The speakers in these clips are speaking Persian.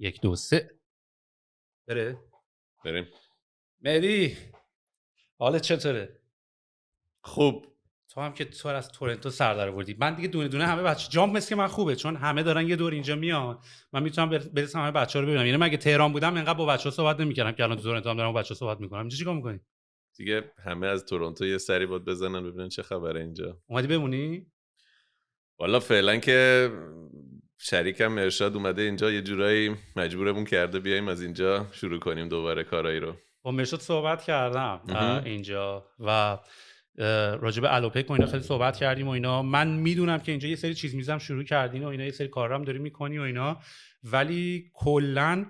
یک دو سه بره. بریم. مهدی حالت چطوره؟ خوب. تو هم که تو از تورنتو سر در آوردی. من دیگه دونه دونه همه بچه جام مثل که من خوبه، چون همه دارن یه دور اینجا میان. من میتونم برسم همه بچه‌ها رو ببینم. یعنی مگه تهران بودم انقدر با بچه‌ها صحبت نمی‌کردم که الان تو تورنتو هم دارم با بچه‌ها صحبت می‌کنم. اینجا چیکار می‌کنی؟ دیگه همه از تورنتو یه سری بود بزنن ببینن چه خبره اینجا. اومدی بمونی؟ والا فعلا که شریکم ارشاد اومده اینجا، یه جورایی مجبورمون کرده بیایم از اینجا شروع کنیم دوباره کارایی رو. با مرشد صحبت کردم اینجا و راجع به الوپک و اینا خیلی صحبت کردیم و اینا. من میدونم که اینجا یه سری چیز میزم شروع کردین و اینا، یه سری کارا هم داری میکنی و اینا، ولی کلا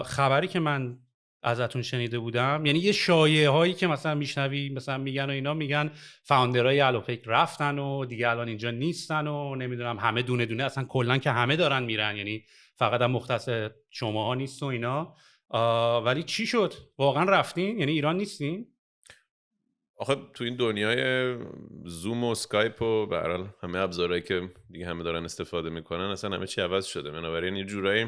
خبری که من ازتون شنیده بودم، یعنی یه شایعه هایی که مثلا میشنوی مثلا میگن و اینا، میگن فاوندرای الوپک رفتن و دیگه الان اینجا نیستن و نمیدونم همه دونه دونه اصلا کلا که همه دارن میرن، یعنی فقط هم مختص شماها نیست و اینا. ولی چی شد؟ واقعا رفتین؟ یعنی ایران نیستین؟ آخه تو این دنیای زوم و اسکایپ و به هر حال همه ابزارهایی که دیگه همه دارن استفاده میکنن، اصلا همه چی عوض شده. بنابراین یه جورایی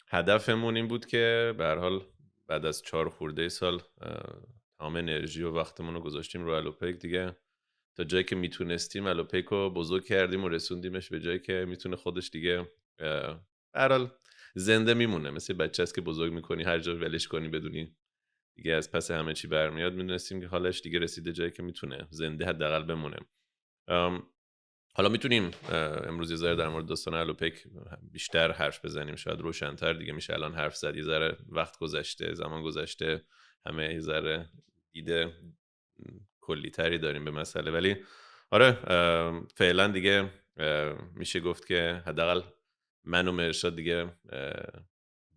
هدفمون این بود که به هر حال بعد از 4 خورده سال تمام انرژی و وقتمون رو گذاشتیم رو الوپک دیگه. تا جایی که میتونستیم الوپک رو بزرگ کردیم و رسوندیمش به جایی که میتونه خودش دیگه به هر حال زنده میمونه. مثل بچه است که بزرگ میکنی هر جا ولش کنی بدونی دیگه از پس همه چی برمیاد. میدونستیم که حالش دیگه رسیده جایی که میتونه زنده حداقل بمونه. حالا میتونیم امروز یه ذره در مورد داستان الوپک بیشتر حرف بزنیم، شاید روشن‌تر دیگه میشه الان حرف زد. یه ذره وقت گذشته، زمان گذشته، همه یه ذره دیده کلی‌تری داریم به مسئله. ولی آره فعلا دیگه میشه گفت که حداقل من و مرشاد دیگه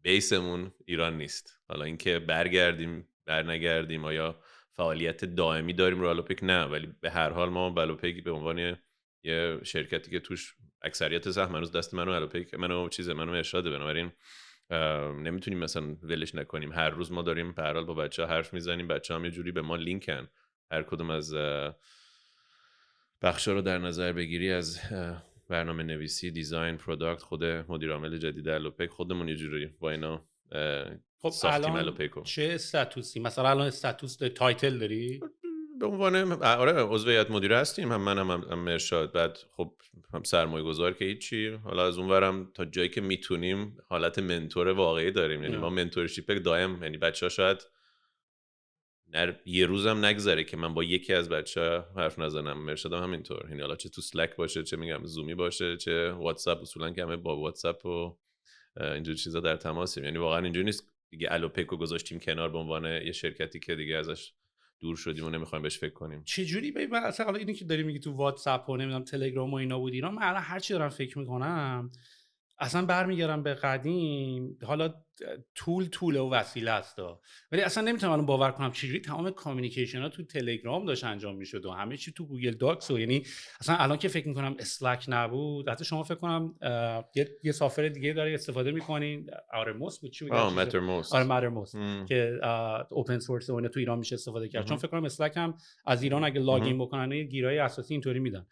بیسمون ایران نیست. حالا اینکه برگردیم برنگردیم آیا فعالیت دائمی داریم رو الوپک، نه، ولی به هر حال ما الوپک به عنوان یه شرکتی که توش اکثریت سهم هنوز دست منو الوپک منو ارشاده، بنابراین نمیتونیم مثلا ولش نکنیم. هر روز ما داریم به هر حال با بچه‌ها حرف میزنیم، بچه‌ها هم یه جوری به ما لینکن. هر کدوم از بخشا رو در نظر بگیری، از برنامه نویسی، دیزاین، پروداکت، خود مدیر عامل جدید الوپک، خودمون یه جوری با اینا خب ساختیم الان الوپکو. چه استاتوسی؟ مثلا الان استاتوس تایتل داری؟ به عنوان آره عضو هیئت مدیره هستیم، هم منم هم مرشاد. بعد خب هم سرمایه گذار که هیچی. حالا از اونورم تا جایی که میتونیم حالت منتور واقعی داریم. یعنی ما منتورشیپ دائم، یعنی بچه‌ها شاید یه روزم نگذره که من با یکی از بچه‌ها حرف نزنم. مرشادم همینطور. یعنی حالا چه تو اسلک باشه، چه میگم زومی باشه، چه واتساپ، اصولا که همه با واتساپ و اینجور چیزا در تماسیم. یعنی واقعا اینجوری نیست دیگه الوپک رو گذاشتیم کنار به عنوان یه شرکتی که دیگه ازش دور شدیم و نمیخوایم بهش فکر کنیم. چه جوری ببین اصلا حالا اینی که داری میگی تو واتساپ و نمیدونم تلگرام و اینا بود ایران، من الان هر چی دارم فکر میکنم اصلا برمیگردم به قدیم. حالا طول و وسیله است، ولی اصلا نمیتونم الان باور کنم چجوری تمام کامیونیکیشن ها تو تلگرام داشت انجام میشد و همه چی تو گوگل داکس. و یعنی اصلا الان که فکر میکنم اسلک نبود، حتی شما فکر کنم یه سافر دیگه داره استفاده میکنین، آرموس بود چی بود؟ ماترموست. آره ماترموست که اوپن سورس و اینا تو ایران میشه استفاده کرد. چون فکر کنم اسلک هم از ایران اگه لاگین بکنن یه گیرای اساسی اینطوری میدن.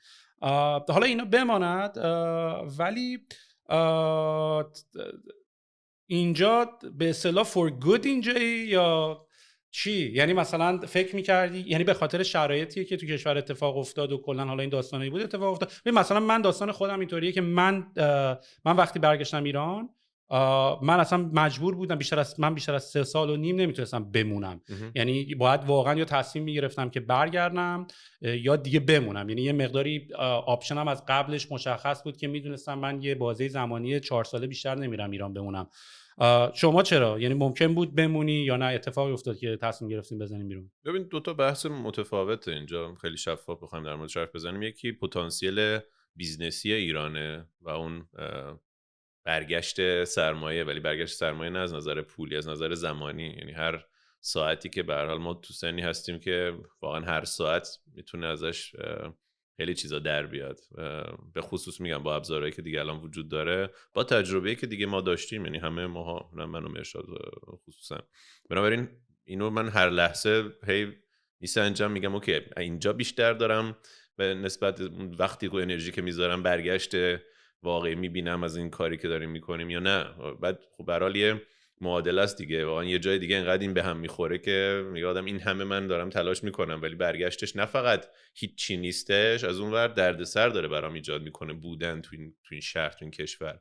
حالا اینا بماند، ولی اینجا به اصطلاح فور گود اینجایی یا چی؟ یعنی مثلا فکر می‌کردی یعنی به خاطر شرایطی که تو کشور اتفاق افتاد و کلا حالا این داستانی بود اتفاق افتاد؟ مثلا من داستان خودم اینطوریه که من وقتی برگشتم ایران، من اصلا مجبور بودم بیشتر از 3 سال و نیم نمیتونستم بمونم. یعنی باید واقعا یا تصمیم میگرفتم که برگردم یا دیگه بمونم. یعنی یه مقداری آپشنم از قبلش مشخص بود که میدونستم من یه بازه زمانی 4 ساله بیشتر نمیرم ایران بمونم. شما چرا؟ یعنی ممکن بود بمونی یا نه اتفاقی افتاد که تصمیم گرفتیم بزنیم بیرون؟ ببین دو تا بحث متفاوته اینجا، خیلی شفاف بخوایم در موردش حرف بزنیم. یکی پتانسیل بیزنسی ایرانه و اون برگشت سرمایه، ولی برگشت سرمایه نه از نظر پولی، از نظر زمانی. یعنی هر ساعتی که به هر حال ما تو سنی هستیم که واقعا هر ساعت میتونه ازش خیلی چیزا در بیاد، به خصوص میگم با ابزارهایی که دیگه الان وجود داره، با تجربه‌ای که دیگه ما داشتیم، یعنی همه ماها، من و مرشاد خصوصا. بنابراین اینو من هر لحظه هی میسنجم، میگم اوکی اینجا بیشتر دارم به نسبت وقتی و انرژی که میذارم برگشت واقعی میبینم از این کاری که داریم میکنیم یا نه. بعد خب به هر حال یه معادله است دیگه، واقعا یه جای دیگه انقدر این به هم میخوره که میگه آدم این همه من دارم تلاش میکنم ولی برگشتش نه فقط هیچی نیستش، از اون ور دردسر داره برام ایجاد میکنه بودن تو این شهر، تو این کشور.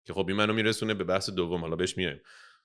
که خب این منو میرسونه به بحث دوم، حالا بهش میایم.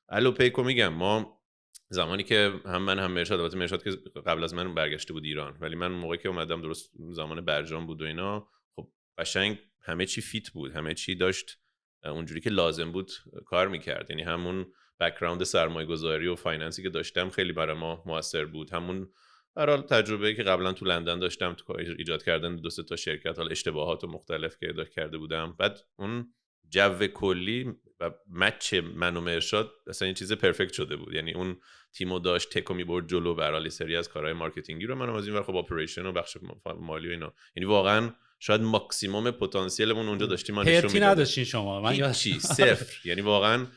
الوپیکو میگم ما زمانی که هم من هم مرشاد، البته مرشاد که قبل از من برگشته بود ایران، ولی من موقعی که اومدم درست زمان برجام بود و اینا، خب قشنگ همه چی فیت بود، همه چی داشت اونجوری که لازم بود کار میکرد. یعنی همون بک‌گراند سرمایه‌گذاری و فایننسی که داشتم خیلی برای ما موثر بود، همون برای تجربه‌ای که قبلا تو لندن داشتم تو ایجاد کردن 2-3 تا شرکت، حالا اشتباهات مختلف که ایجاد کرده بودم. بعد اون جو کلی و مچ من و مرشاد اصلا این چیز پرفکت شده بود. یعنی اون تیمو داشت، تکو میبرد جلو، به هر حال سری از کارهای مارکتینگی رو منم از این ور خب اپریشن و بخش مالی و اینا، یعنی واقعا شاید ماکسیمم پتانسیلمون اونجا داشتیم ما نشون پرتی میدادیم. نداشتین شما، من هیچی، صفر. یعنی واقعا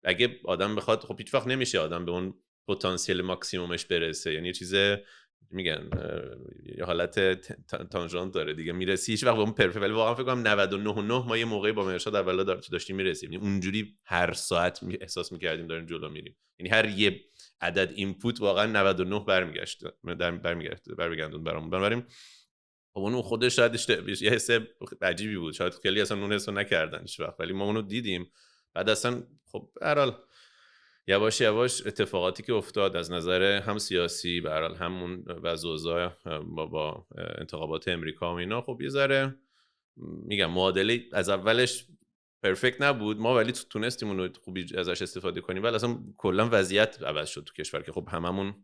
اگه آدم بخواد، خب هیچ وقت نمیشه آدم به اون پتانسیل ماکسیممش برسه، یعنی چیز میگن یه حالت تانژانت داره دیگه، میرسی هیچ وقت به اون پرفکت. ولی واقعا فکر کنم 99.9 ما یه موقعی با مرشاد اولا داشتیم میرسیم، یعنی اونجوری هر ساعت احساس میکردیم داریم جلو میریم. یعنی هر یه عدد اینپوت واقعا 99 برمیگردون برامون. بنابراین خب اون خودش شاید یه حس عجیبی بود، شاید خیلی اصلا اون حسو نکردن هیچ وقت، ولی ما اونو دیدیم. بعد اصلا خب به هر حال یواش یواش اتفاقاتی که افتاد از نظر هم سیاسی، به هر حال همون وضع و اوضاع با انتخابات امریکا و اینا، خب یه ذره میگم معادله از اولش پرفکت نبود ما، ولی تونستیم اونو خوبی ازش استفاده کنیم. ولی اصلا کلا وضعیت عوض شد تو کشور که خب هممون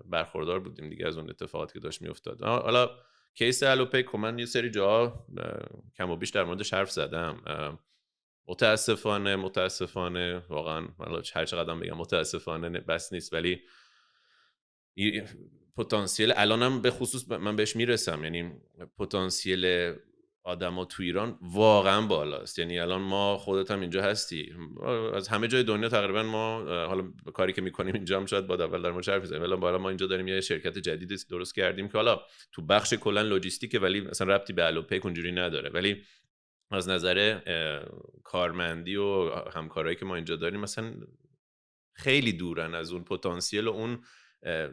برخوردار بودیم دیگه از اون اتفاقاتی که داشت میافتاد. حالا کیس الوپیکو من یه سری جاها کم و بیش در موردش حرف زدم. متاسفانه واقعا هر چقدر بگم متاسفانه بس نیست، ولی پتانسیل الانم به خصوص من بهش میرسم، یعنی پتانسیل آدما تو ایران واقعا بالاست. یعنی الان ما خودت هم اینجا هستی، از همه جای دنیا تقریبا ما حالا کاری که میکنیم اینجا هم شاید با اول در مورد حرف بزنیم، ولی بالا ما اینجا داریم یه شرکت جدید درست کردیم که حالا تو بخش کلا لوجستیکه، ولی مثلا ربطی به الوپیک اونجوری نداره، ولی از نظر کارمندی و همکارایی که ما اینجا داریم مثلا خیلی دورن از اون پتانسیل و اون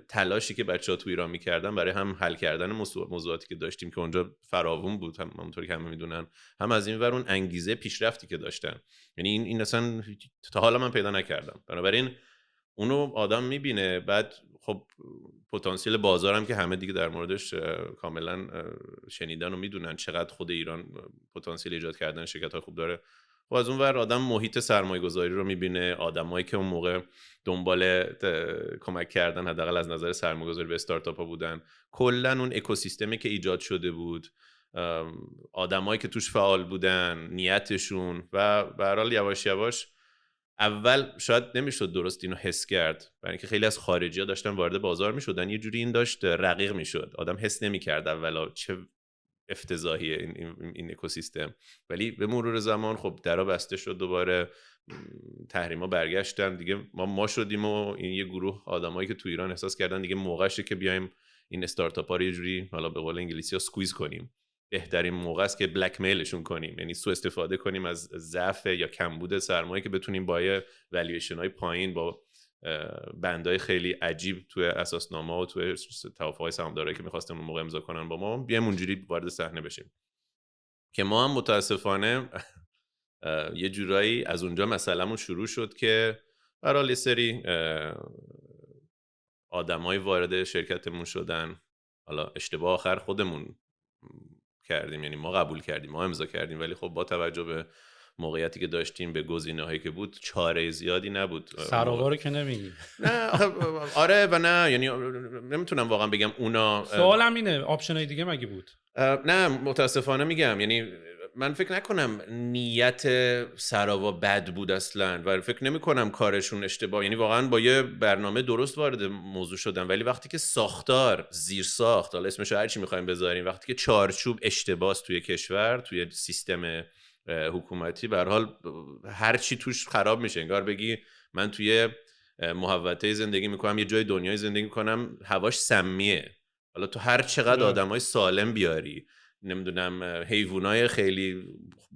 تلاشی که بچه‌ها تو ایران می‌کردن برای هم حل کردن موضوعاتی که داشتیم که اونجا فراوون بود، همونطوری که همه میدونن، هم از این ور اون انگیزه پیشرفتی که داشتن. یعنی این اصلا تا حالا من پیدا نکردم. بنابراین اونو آدم میبینه. بعد خب پتانسیل بازارم که همه دیگه در موردش کاملا شنیدن و میدونن چقدر خود ایران پتانسیل ایجاد کردن شرکت‌های خوب داره. و از اون ور آدم محیط سرمایه‌گذاری رو میبینه، آدمایی که اون موقع دنبال کمک کردن حداقل از نظر سرمایه‌گذاری به استارتاپ‌ها بودن، کلا اون اکوسیستمی که ایجاد شده بود، آدمایی که توش فعال بودن، نیتشون، و به هر حال یواش یواش اول شاید نمیشد درست اینو حس کرد، برای اینکه خیلی از خارجی‌ها داشتن وارد بازار میشدن، یه جوری این داشت رقیق میشد، آدم حس نمی‌کرد اولا چه افتضاحیه این اکوسیستم. ولی به مرور زمان خب درا بسته شد، دوباره تحریما برگشتن دیگه، ما شدیم و این یه گروه آدمایی که تو ایران احساس کردن دیگه موقعشه که بیایم این استارتاپ‌ها رو یه جوری حالا به قول انگلیسی‌ها سکویز کنیم. بهترین موقع است که بلک میلشون کنیم، یعنی سوء استفاده کنیم از ضعف یا کمبود سرمایه که بتونیم با والویشن‌های پایین، با بندای خیلی عجیب توی اساسنامه و توی توافق‌های سهامداری که می‌خواستن اون موقع امضا کنن با ما، بیایم اونجوری وارد صحنه بشیم. که ما هم متاسفانه یه جورایی از اونجا مسئله‌مون شروع شد که برای یه سری آدمای وارد شرکتمون شدن. حالا اشتباه آخر خودمون کردیم، یعنی ما قبول کردیم، ما امضا کردیم، ولی خب با توجه به موقعیتی که داشتیم، به گزینه‌هایی که بود، چاره زیادی نبود. سراغارو که نمیگی. نه آره و نه، یعنی نمیتونم واقعا بگم اونا. سوالم اینه آپشنای دیگه مگه بود؟ نه متاسفانه میگم، یعنی من فکر نکنم نیت سراوا بد بود اصلا و فکر نمی کنم کارشون اشتباه، یعنی واقعا با یه برنامه درست وارد موضوع شدن، ولی وقتی که ساختار، زیر ساخت، حالا اسمش هر چی میخوایم بذاریم، وقتی که چارچوب اشتباهه توی کشور، توی سیستم حکومتی، به هر حال هر چی توش خراب میشه. انگار بگی من توی محوطه زندگی میکنم، یه جای دنیای زندگی میکنم هواش سمیه، حالا تو هر چقدر آدمای سالم بیاری، نمیدونم حیوانای خیلی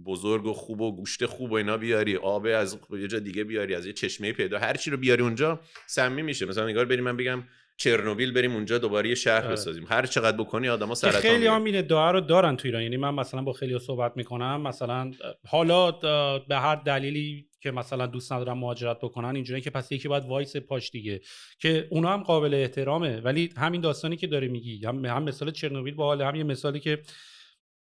بزرگ و خوب و گوشت خوب و اینا بیاری، آب از یه جا دیگه بیاری، از یه چشمه پیدا، هر چی رو بیاری اونجا سمی میشه. مثلا نگار بریم من بگم چرنوبیل بریم اونجا دوباره یه شهر بسازیم، هر چقدر بکنی آدما سرطان خیلی میگیرن. هم این ادعا رو دارن تو ایران. یعنی من مثلا با خیلی صحبت میکنم، مثلا حالا به هر دلیلی که مثلا دوست ندارن مهاجرت بکنن اینجوریه که پس یکی باید وایس پاش دیگه، که اونا هم قابل احترامه. ولی همین داستانی که داری میگی، هم مثال چرنوبیل باحاله، هم یه مثالی که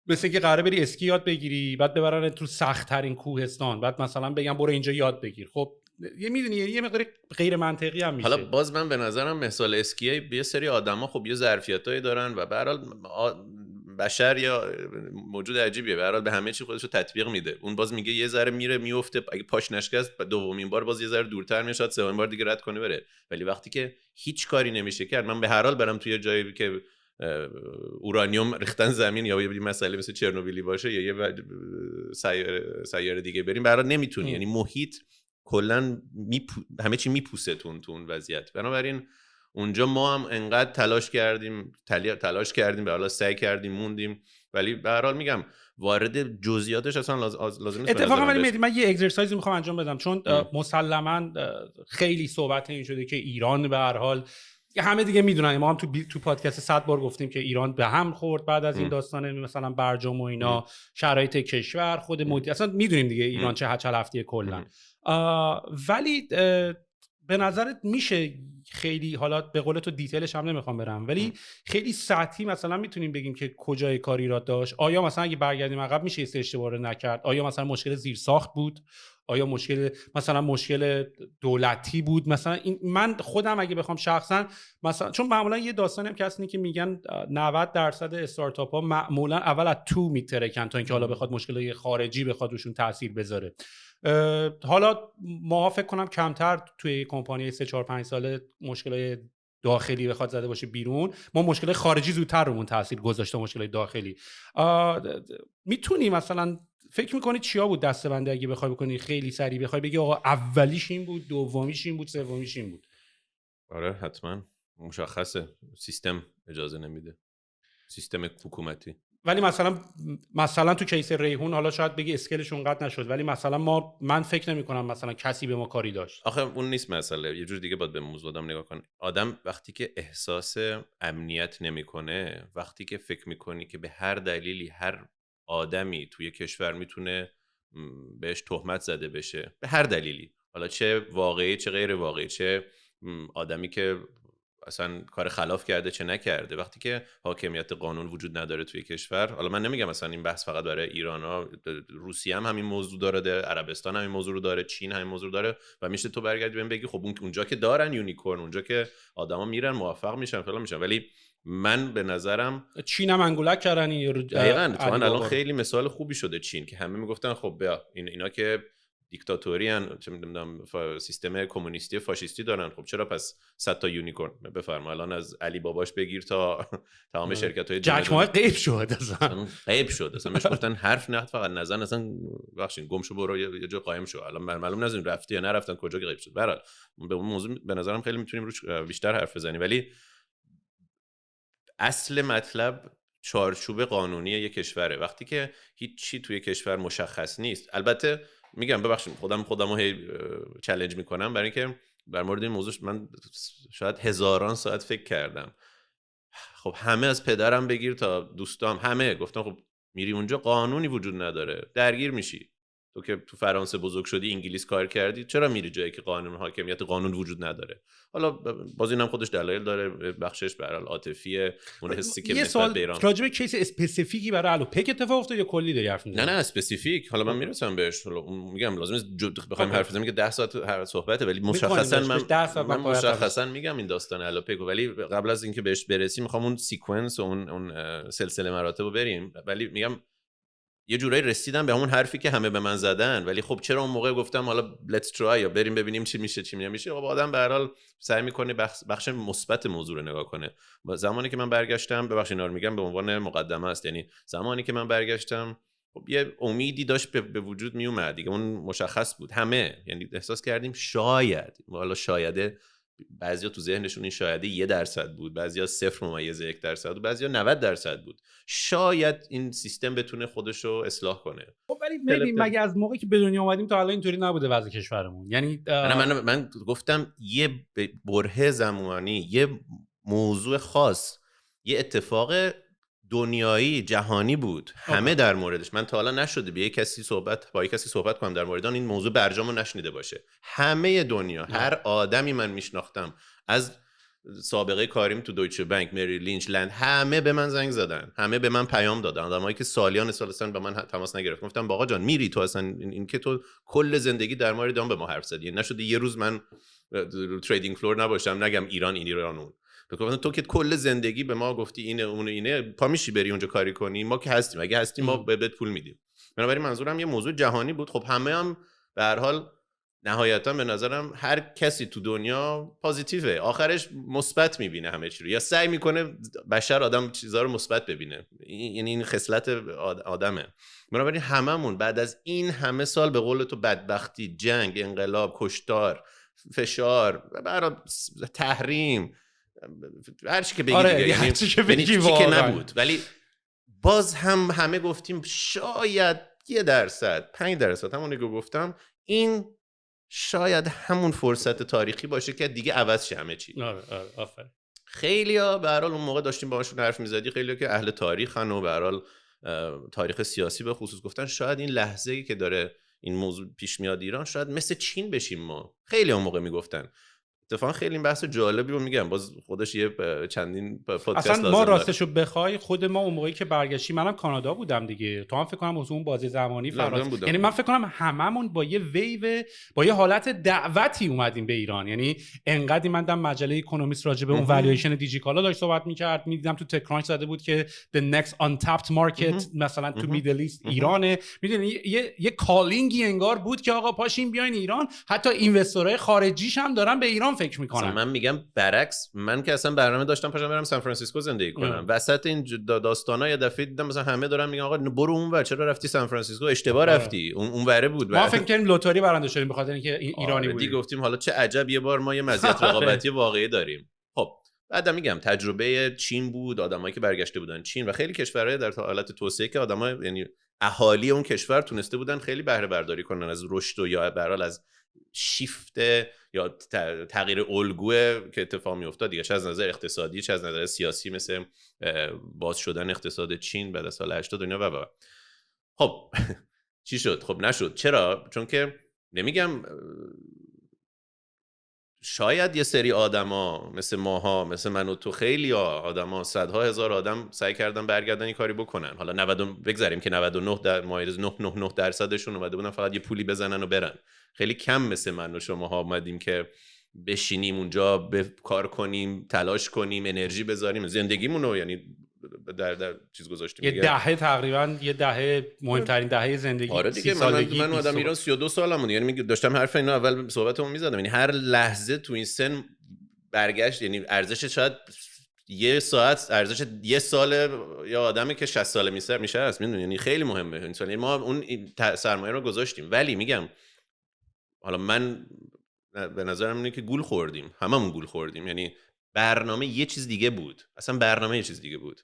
مثل که قراره بری اسکی یاد بگیری بعد ببرن تو سخت ترین کوهستان، بعد مثلا بگم برو اینجا یاد بگیر. خب یه میدونی یه مقدار غیر منطقی هم میشه. حالا باز من به نظرم مثال اسکیه یه سری آدما خب یه ظرفیتایی دارن و به هر حال بشر یا موجود عجیبیه، به هر حال به همه چی خودشو تطبیق میده. اون باز میگه یه ذره میره میفته، اگه پاش نشکست دومین بار باز یه ذره دورتر میشه، سومین بار دیگه رد کنه بره. ولی وقتی که هیچ کاری نمیشه کرد، من به هر حال برم توی جایی که اورانیوم ریختن زمین یا یه مسئله مثل چرنوبیلی باشه یا یه سیاره دیگه بریم، به هر حال نمیتونی. یعنی محیط کلا همه چی میپوسه تو اون وضعیت. بنابراین اونجا ما هم انقدر تلاش کردیم به حالا سعی کردیم موندیم، ولی به هر حال میگم وارد جزئیاتش اصلا لازم نیست. اتفاقا ولی من یه اگزرسایزی میخوام انجام بدم، چون مسلما خیلی صحبت این شده که ایران به هر حال همه دیگه میدونن، ما هم تو پادکست 100 بار گفتیم که ایران به هم خورد بعد از این داستانه مثلا برجام و اینا، شرایط کشور خود مدیر اصلا میدونیم دیگه ایران چه هفته کلا. ولی به نظرت میشه خیلی، حالا به قول تو دیتیلش هم نمیخوام برم، ولی خیلی سطحی مثلا میتونیم بگیم که کجای کار ایراد داشت؟ آیا مثلا اگه برگردیم عقب میشه این اشتباه رو نکرد؟ آیا مثلا مشکل زیرساخت بود؟ آیا مشکل دولتی بود؟ مثلا من خودم اگه بخوام شخصا مثلا، چون معمولا یه داستانی هم که هست که میگن 90% استارتاپ ها معمولا اول از تو میترکن تا اینکه حالا بخواد مشکل خارجی بخواد روشون تاثیر بذاره. حالا ما فکر کنم کمتر توی کمپانی 3-4-5 ساله مشکل داخلی بخواد زده باشه بیرون، ما مشکل خارجی زودتر رومون تاثیر گذاشته مشکل داخلی. میتونی مثلا فکر میکنی چیا بود دسته‌بندی اگه بخوای بکنی خیلی سریع بخوای بگی آقا اولیش این بود، دومیش این بود، سومیش این بود؟ آره حتما مشخصه، سیستم اجازه نمیده، سیستم حکومتی. ولی مثلا تو کیس ریحون حالا شاید بگی اسکیلش اونقدر نشد، ولی مثلا من فکر نمی کنم مثلا کسی به ما کاری داشت. آخه اون نیست مسئله، یه جور دیگه باید به موضوع آدم نگاه کنه. آدم وقتی که احساس امنیت نمیکنه، وقتی که فکر میکنی که به هر دلیلی هر آدمی توی کشور میتونه بهش تهمت زده بشه به هر دلیلی، حالا چه واقعی چه غیر واقعی، چه آدمی که اصلا کار خلاف کرده چه نکرده، وقتی که حاکمیت قانون وجود نداره توی کشور، حالا من نمیگم مثلا این بحث فقط برای ایران ها، روسیه هم همین موضوع داره، عربستان هم همین موضوع رو داره، چین همین موضوع داره، و میشه تو برگردی بهم بگی خب اونجا که دارن یونیکورن، اونجا که آدما میرن موفق میشن فلان میشن. ولی من به نظرم چین هم انگولک کردن دقیقاً. تو الان خیلی مثال خوبی شده چین که همه میگفتن خب بیا اینا که دیکتاتوری ان، چه میدونم سیستم کمونیستی فاشیستی دارن، خب چرا پس 100 تا یونیکورن بفرما الان از علی باباش بگیر تا تمام شرکت‌های جک ما غیب شد اصلا بهش گفتن حرف نه فقط نزن، اصلا بخشین گم شو برو یه جا قایم شو. الان معلوم نزدیم رفتی یا نرفتن کجا غیب شد. برحال به اون موضوع به نظرم خیلی میتونیم روش بیشتر حرف بزنیم، ولی اصل مطلب چارچوب قانونی یک کشوره. وقتی که هیچ چی توی کشور مشخص نیست، البته میگم ببخشید خودمو هی چالش میکنم برای اینکه در مورد این موضوع من شاید هزاران ساعت فکر کردم. خب همه از پدرم بگیر تا دوستام همه گفتم خب میری اونجا قانونی وجود نداره درگیر میشی. تو که تو فرانسه بزرگ شدی انگلیس کار کردی، چرا میری جایی که قانون حاکمیت قانون وجود نداره؟ حالا باز اینم خودش دلایل داره، بخشش به هر حال عاطفیه، اون حسی که نسبت به ایران. راجع به کیس اسپسیفیکی برای الوپک اتفاق افتاد یا کلی داری حرف میزنی؟ نه اسپسیفیک، حالا من میرسم بهش. حالا میگم لازم نیست بخوایم حرف بزنیم که 10 ساعت هر صحبته، ولی مشخصا من مشخصا میگم این داستان الوپک، ولی قبل از اینکه بهش برسیم میخوام اون سیکونس و اون سلسله مراتب رو بریم. ولی میگم یه جورایی رسیدم به همون حرفی که همه به من زدن، ولی خب چرا اون موقع گفتم حالا let's try یا بریم ببینیم چی میشه. خب آدم به هر حال سعی میکنه بخش مثبت موضوع رو نگاه کنه. زمانی که من برگشتم، ببخشید اینا رو میگم به عنوان مقدمه است، یعنی زمانی که من برگشتم خب یه امیدی داشت به وجود میومد دیگه، اون مشخص بود. همه یعنی احساس کردیم شاید، حالا شایده بعضیا تو ذهنشون این شایده 1% بود، بعضیا 0.1% بود، بعضیا 90% بود. شاید این سیستم بتونه خودش رو اصلاح کنه. خب ولی ببین مگه از موقعی که به دنیا اومدیم تا الان اینطوری نبوده وضع کشورمون؟ یعنی من گفتم یه بره زمانی، یه موضوع خاص، یه اتفاق دنیایی جهانی بود، همه در موردش. من تا حالا نشده با یه کسی صحبت کنم در مورد این موضوع برجامو نشنیده باشه. همه دنیا، هر آدمی من میشناختم، از سابقه کاریم تو دویچه بانک، مری لینچ، لند، همه به من زنگ زدن، همه به من پیام دادن، آدمایی که سالیان سال اصلا با من تماس نگرفت. گفتم آقا جان میری تو اصلا این که تو کل زندگی در مورد اون به ما حرف زدی، نشده یه روز من تریدینگ فلور نباشم نگم ایران اون. بگم تو که کل زندگی به ما گفتی اینه اون اینه، پا میشی بری اونجا کاری کنی؟ ما که هستیم، اگه هستیم ما بهت پول میدیم. بنابراین منظورم یه موضوع جهانی بود. خب همه هم به هر حال نهایتا به نظرم هر کسی تو دنیا پوزیتیوه، آخرش مثبت میبینه همه چی رو، یا سعی میکنه بشر آدم چیزا رو مثبت ببینه، یعنی این خصلت آدمه. بنابراین هممون بعد از این همه سال به قول تو بدبختی، جنگ، انقلاب، کشتار، فشار، برای تحریم، هر چی که بگی دیگه، یعنی چی که نبود، ولی باز هم همه گفتیم شاید 1%، 5%، همونی که گفتم، این شاید همون فرصت تاریخی باشه که دیگه عوض شه همه چی. آفرین. خیلیا به هر حال اون موقع داشتیم باهاشون حرف می‌زدی، خیلیا که اهل تاریخن و به هر حال تاریخ سیاسی به خصوص، گفتن شاید این لحظه‌ای که داره این موضوع پیش میاد ایران، شاید مثل چین بشیم ما. خیلی اون موقع میگفتن. اتفاقا خیلی این بحث جالبی رو میگم، باز خودش یه چندین پادکست اصلا ما راستشو بخوای خود ما اون موقعی که برگشتیم، منم کانادا بودم دیگه، تو هم فکر کنم اون بازی زمانی فراز، یعنی من فکر کنم هممون با یه ویو، با یه حالت دعوتی اومدیم به ایران. یعنی انقدر من دیدم مجله اکونومیست راجع به اون والویشن دیجیکالا داشت صحبت می‌کرد، می‌دیدم تو تکرانچ زده بود که the next untapped market مثلا تو میدل ایست ایرانه. میدونی یه کالینگی انگار بود که آقا پاشین بیاین ایران، حتی اینوستورهای خارجیش هم دارن به ایران فکر میکنن. من میگم برعکس، من که اصلا برنامه داشتم پاشم برم سان فرانسیسکو زندگی کنم، وسط این داستانا یه دفعه دیدم مثلا همه دارن میگن آقا برو اونور، چرا رفتی سان فرانسیسکو؟ اشتباه رفتی، اونوره بود. ما فکر کردیم لاتاری برنده شدیم به خاطر اینکه ایرانی بودیم. دیگه گفتیم حالا چه عجب یه بار ما یه مزیت رقابتی واقعی داریم. خب بعدم میگم تجربه چین بود، آدمایی که برگشته بودن چین و خیلی کشورهای در حالت توسعه که آدمای یعنی اهالی اون کشور تونسته بودن خیلی بهره برداری کنن از رشد و یا به هر حال از شیفت یا تغییر الگو که اتفاق میافتاد دیگه، چه از نظر اقتصادی چه از نظر سیاسی، مثل باز شدن اقتصاد چین بعد از سال 80 دنیا و خب چی شد؟ خب نشد. چرا؟ چون که نمیگم شاید یه سری آدما مثل ماها، مثل من و تو، خیلی آدما، صدها هزار آدم سعی کردن برگردن این کاری بکنن. حالا بگذاریم که 99.999% اومده بودن فقط یه پولی بزنن و برن. خیلی کم مثل من و شماها اومدیم که بشینیم اونجا کار کنیم، تلاش کنیم، انرژی بذاریم، زندگیمون رو یعنی در چیز گذاشتیم. یه دهه تقریبا، یه دهه مهمترین دهه زندگی. آره دیگه، من آدم ایران 32 سالمون، یعنی داشتم حرف اینو اول صحبتمون می‌زدم، یعنی هر لحظه تو این سن برگشت، یعنی ارزش شاید یه ساعت ارزش یه سال یا آدمی که 60 ساله میشه است، میدونی، یعنی خیلی مهمه انسان. یعنی ما اون سرمایه رو گذاشتیم، ولی میگم حالا من به نظرم اینه که گول خوردیم، هممون گول خوردیم. یعنی برنامه یه چیز دیگه بود، اصلا برنامه یه چیز دیگه بود.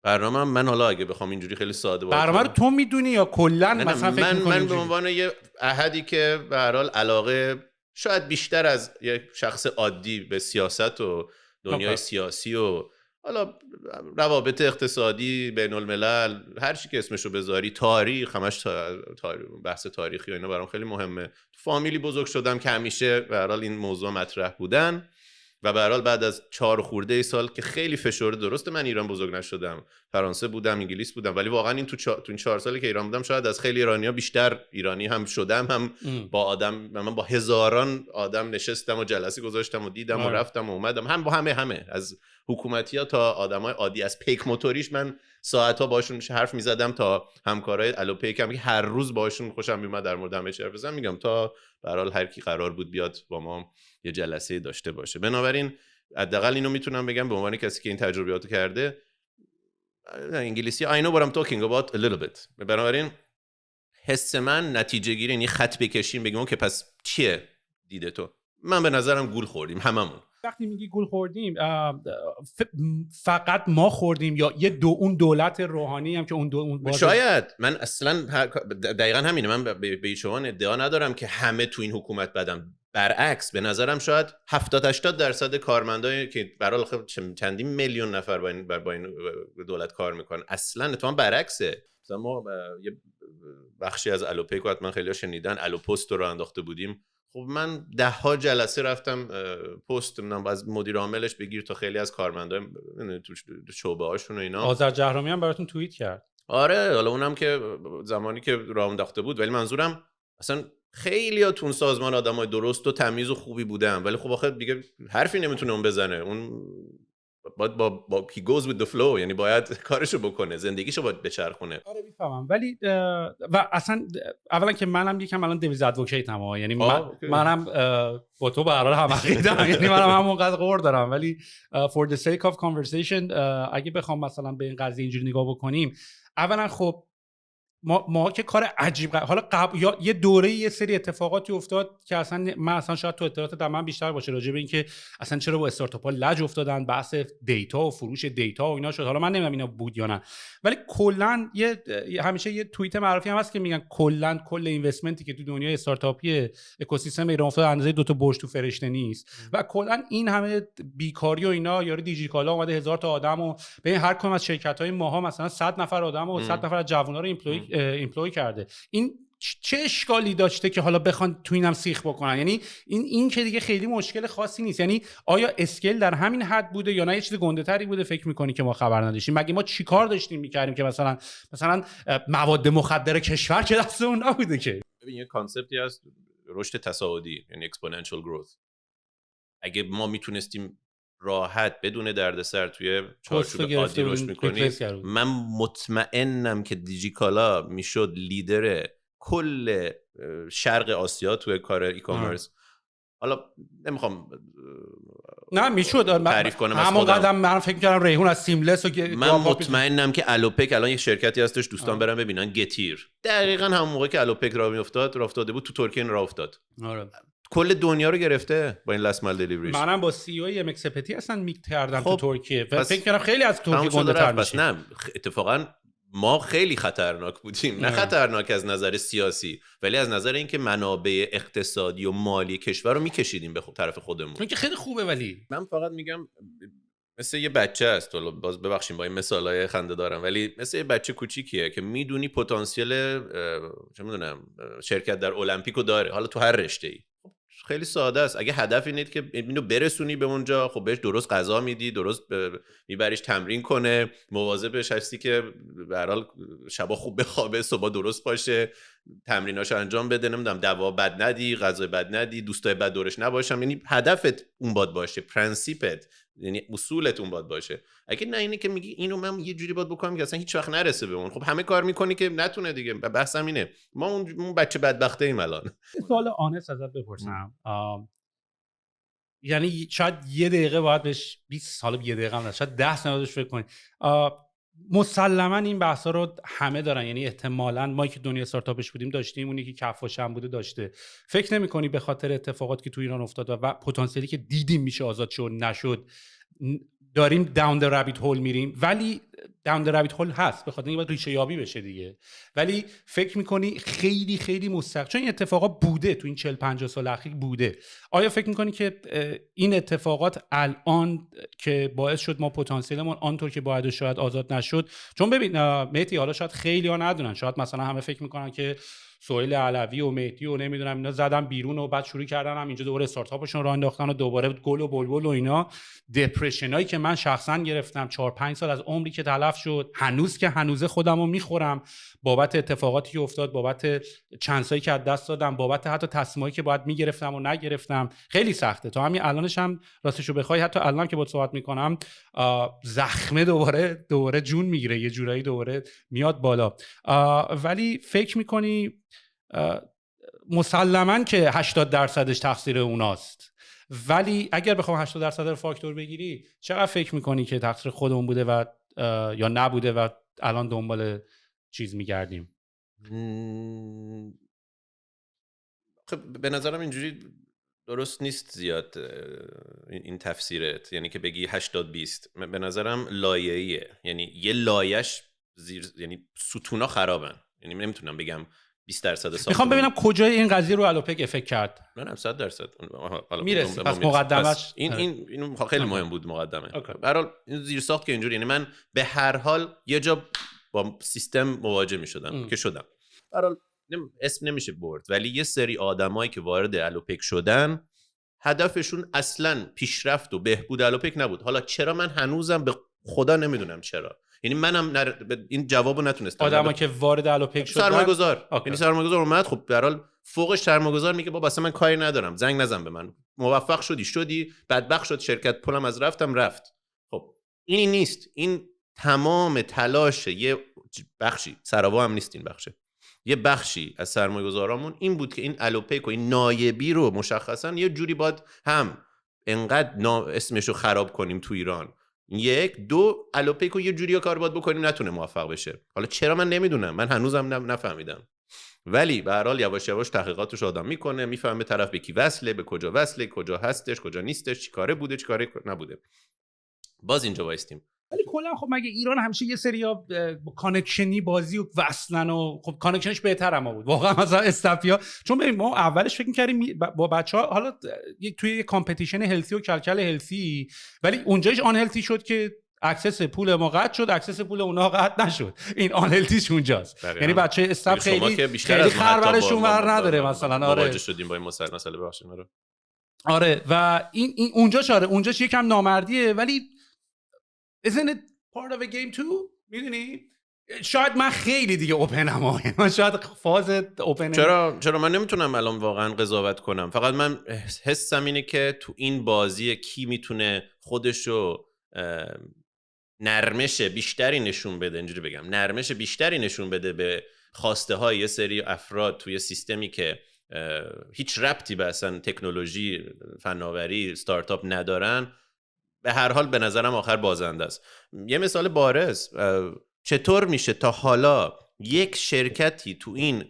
برنامه من حالا اگه بخوام اینجوری خیلی ساده برنامه رو تو میدونی یا کلا مثلا فکر می‌کنی؟ من به عنوان یه احدی که به هر حال علاقه شاید بیشتر از یک شخص عادی به سیاست و دنیای سیاسی و حالا روابط اقتصادی بین الملل، هر چی که اسمشو بذاری، تاریخ، همش بحث تاریخی و اینا برام خیلی مهمه. فامیلی بزرگ شدم که همیشه به هر حال این موضوع مطرح بودن و به هر حال بعد از 4 خورده سال که خیلی فشرده، درسته من ایران بزرگ نشدم، فرانسه بودم، انگلیس بودم، ولی واقعا این تو این 4 سالی که ایران بودم شاید از خیلی ایرانی‌ها بیشتر ایرانی هم شدم، هم با من با هزاران آدم نشستم و جلسه گذاشتم و دیدم و رفتم و اومدم، هم با همه از حکومتی‌ها تا آدمای عادی، از پیک موتوریش من ساعت‌ها باشون حرف می‌زدم تا همکارای الوپیکم که هر روز باشون خوشم میومد در مورد همه چی حرف بزنم، میگم تا به هر حال هر کی قرار بود بیاد با ما یه جلسه داشته باشه. بنابراین حداقل اینو میتونم بگم به عنوان کسی که این تجربیاتو کرده، انگلیسی I know what I'm talking about a little bit. بنابراین حس من نتیجه گیری، یعنی خط بکشیم بگیم که پس چیه دیده تو؟ من به نظرم گول خوردیم هممون. وقتی میگی گول خوردیم فقط ما خوردیم یا اون دولت روحانی هم که اون شاید من اصلا دقیقا همینه. من به شما ادعا ندارم که همه تو این حکومت بدم. برعکس به نظرم شاید 70-80% کارمندایی که برای چندین میلیون نفر با این دولت کار میکنن اصلا اتفاقا برعکسه. مثلا ما یه بخشی از الوپیک رو حتما خیلی‌ها شنیدن، الوپست رو انداخته بودیم. خب من 10 جلسه رفتم پست از مدیر عاملش بگیر تا خیلی از کارمندای تو شعبه هاشون و اینا. آذر جهرمی هم براتون توییت کرد. آره حالا اونم که زمانی که راه انداخته بود، ولی منظورم اصلا خیلی‌ها تو اون سازمان آدمای درست و تمیز و خوبی بودن، ولی خب آخه دیگه حرفی نمیتونه اون بزنه. اون باید با he goes with the flow، یعنی باید کارشو بکنه، زندگیشو باید بچرخونه. آره میفهمم، ولی و اصلا اولا که منم یکم الان دیویز ادوکیتم، یعنی منم با تو به هر حال هم عقیده‌ام، یعنی منم همونقدر غور دارم، ولی for the sake of conversation اگه بخوام مثلا به این قضیه اینجوری نگاه بکنیم، اولا خب ما که کار عجیب حالا یا یه دوره یه سری اتفاقاتی افتاد که اصلا من اصلا شاید تو اطلاعات در من بیشتر باشه راجع به این که اصلا چرا با استارتاپ‌ها لج افتادن، بحث دیتا و فروش دیتا و اینا شد. حالا من نمیدونم اینا بود یا نه، ولی کلا همیشه یه توییت معروفی هم هست که میگن کل اینوستمنتی که تو دنیای استارتاپی اکوسیستم ایران افتاد اندازه 2 تا برج تو فرشته نیست. و کلا این همه بیکاری و اینا، یارو دیجیکالا اومده 1000 تا آدمو به هر کدوم از شرکت‌های ماها مثلا 100 نفر آدم و 100 نفر از جوونا رو ایمپلوی کرده. این چه اشکالی داشته که حالا بخوان تو اینم سیخ بکنن؟ یعنی این که دیگه خیلی مشکل خاصی نیست. یعنی آیا اسکیل در همین حد بوده یا نه یه چیز گنده تری بوده فکر میکنی که ما خبر نداشتیم؟ مگه ما چیکار داشتیم میکردیم که مثلا مواد مخدر کشور که دست اون نبوده که؟ ببین یه کانسپتی هست رشد تصاعدی، یعنی exponential growth. اگه ما میتونستیم راحت بدون دردسر توی چارچوب عادی رشد میکنیم، من مطمئنم که دیجیکالا میشد لیدر کل شرق آسیا توی کار ای کامرس. حالا نمیخوام نه میشد تعریف کنم همون قدم. من فکر می‌کردم ریحون از سیملس و من مطمئنم که الوپک الان یک شرکتی هستش، دوستان برن ببینن، گتیر. دقیقاً همون موقع که الوپک راه افتاده بود تو ترکیه راه افتاد. آره کل دنیا رو گرفته با این لاست مایل دلیوریش. منم با سی او ام اکسپتی اصلا میک کردم تو ترکیه و فکر کردم خیلی از ترکیه گنده‌تر میشه. نه اتفاقا ما خیلی خطرناک بودیم، نه خطرناک از نظر سیاسی، ولی از نظر اینکه منابع اقتصادی و مالی کشور رو میکشیدیم به طرف خودمون. این که خیلی خوبه، ولی من فقط میگم مثل یه بچه است، باز ببخشید با این مثالای خنده دارم، ولی مثل یه بچه کوچیکیه که میدونی پتانسیل چه میدونم شرکت در المپیکو داره، حالا تو هر رشته‌ای. خیلی ساده است. اگه هدف اینه که اینو برسونی به اونجا، خب بهش درست غذا میدی، درست میبریش تمرین کنه، مواظبش هستی که به هر حال شبا خوب بخوابه، صبح درست باشه، تمریناشو انجام بده، نمیدونم دوا بد ندی، غذا بد ندی، دوستای بد دورش نباشن. یعنی هدفت اون باید باشه، پرنسیپت، یعنی اصولت اون باید باشه. اگه نه اینه که میگی اینو من یه جوری باید بکنم که اصلا هیچ وقت نرسه به اون، خب همه کار میکنی که نتونه دیگه. بحثم اینه ما اون بچه بدبخته ایم الان. سوال آنست ازت بپرسم، یعنی شاید یه دقیقه باید بهش 20 سال یه دقیقه هم نه، شاید 10 سال بهش فکر کنی. مسلما این بحثا رو همه دارن، یعنی احتمالاً ما که دنیا استارتاپش بودیم داشتیم، اونی که کفاش هم بوده داشته. فکر نمی‌کنی به خاطر اتفاقاتی که تو ایران افتاد و پتانسیلی که دیدیم میشه آزاد شد نشد، داریم داون در رابیت هول میریم؟ ولی داون در رابیت هول هست به خاطر اینکه باید ریشه یابی بشه دیگه. ولی فکر میکنی خیلی خیلی مستقیم، چون این اتفاقا بوده تو این 40-50 سال اخیر بوده، آیا فکر میکنی که این اتفاقات الان که باعث شد ما پتانسیلمون آنطور که باید شاید آزاد نشد؟ چون ببین مهدی، حالا شاید خیلی ها ندونن، شاید مثلا همه فکر میکنن که سهیل علوی و مهدی و نمیدونم اینا زدن بیرون و بعد شروع کردن هم اینجا دوباره استارتاپشون راه انداختن و دوباره گل و بلبل و اینا. دپرشنایی که من شخصا گرفتم 4-5 سال از عمری که تلف شد، هنوز که هنوزه خودمو میخورم بابت اتفاقاتی که افتاد، بابت چانسایی که از دست دادم، بابت حتی تصمیمایی که باید میگرفتم و نگرفتم. خیلی سخته. تا همین الانش هم راستشو بخوای حتی الان که باهات صحبت میکنم زخمه دوباره جون میگیره، یه جورایی دوباره میاد بالا. ولی فکر میکنی مسلماً که 80% تقصیر اوناست، ولی اگر بخوام 80% رو فاکتور بگیری، چقدر فکر میکنی که تقصیر خودمون بوده و یا نبوده و الان دنبال چیز میگردیم؟ خب به نظرم اینجوری درست نیست زیاد این تفسیرت، یعنی که بگی 80-20. به نظرم لایه‌ایه، یعنی یه لایش یعنی ستونا خرابن، یعنی نمیتونم بگم 20% ساختمان. میخوام ببینم کجای این قضیه رو الوپک افکت کرد. نه 100%. میرسی پس مقدمش این خیلی مهم بود مقدمه. به هر حال این زیرساخت که اینجوری، یعنی من به هر حال یه جا با سیستم مواجه میشدم که شدم. به هر حال اسم نمیشه برد، ولی یه سری آدمایی که وارد الوپک شدن هدفشون اصلا پیشرفت و بهبود الوپک نبود. حالا چرا من هنوزم به خدا نمیدونم چرا، یعنی منم این جوابو نتونستم. آدمایی که وارد الوپک شدن سرمایه‌گذار، یعنی سرمایه‌گذار اومد، خب به هر حال فوقش سرمایه‌گذار میگه بابا اصلا من کاری ندارم، زنگ نزن به من، موفق شدی، بدبخت شد شرکت، پولم از رفت. خب این نیست، این تمام تلاش یه بخشی، سراوا هم نیست این بخشه، یه بخشی از سرمایه‌گذارامون این بود که این الوپک و این نایبی رو مشخصا یه جوری باید هم انقدر اسمشو خراب کنیم تو ایران، یک دو الوپک رو یه جوری کار باید بکنیم نتونه موفق بشه. حالا چرا من نمیدونم، من هنوزم نفهمیدم، ولی به هر حال یواش یواش تحقیقاتش آدم میکنه، میفهمه طرف به کی وصله، به کجا وصله، کجا هستش، کجا نیستش، چیکاره بوده چیکاره نبوده. باز اینجا وایستیم. ولی کلا خب مگه ایران همیشه یه سریا کانکشنی بازی و وصلن و خب کانکشنش بهتر هم بود واقعا. مثلا استفیا، چون ببین ما اولش فکر می‌کردیم با بچه‌ها حالا توی یه کامپتیشن هلسی و کلکل هلسی، ولی اونجاش آن هلسی شد که اکسس پول ما قطع شد، اکسس پول اونها قطع نشد. این آن هلتیش اونجاست. یعنی بچه استف خیلی خربرش اونور نداره مثلا. آره مواجه شدیم با این مسئله ببخشید رو. آره و این اونجاش اونجاش یکم نامردیه، ولی isn't it part of a game too؟ میدونی شاید من خیلی دیگه اوپنم، من شاید فاز اوپن. چرا من نمیتونم الان واقعا قضاوت کنم، فقط من حسم اینه که تو این بازی کی میتونه خودشو نرمش بیشتری نشون بده، اینجوری بگم نرمش بیشتری نشون بده به خواسته های یه سری افراد توی سیستمی که هیچ ربطی به اصلا تکنولوژی، فناوری، استارتاپ ندارن، به هر حال به نظرم آخر بازنده است. یه مثال بارز، چطور میشه تا حالا یک شرکتی تو این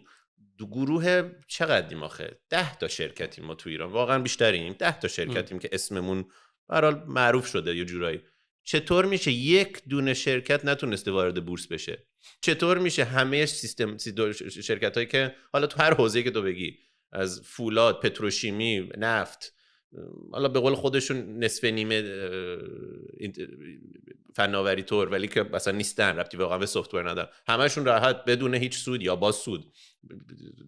دو گروه، چقدریم آخه 10 تا شرکتیم ما تو ایران، واقعا بیشتریم، 10 تا شرکتیم که اسممون به هر حال معروف شده یه جورایی، چطور میشه یک دونه شرکت نتونسته وارد بورس بشه؟ چطور میشه همه سیستم شرکتایی که حالا تو هر حوزه‌ای که تو بگی، از فولاد، پتروشیمی، نفت، حالا به قول خودشون نصف نیمه فناوری طور، ولی که مثلا نیستن، ربطی واقعا به سافت ویر ندارن، همشون راحت بدون هیچ سود یا با سود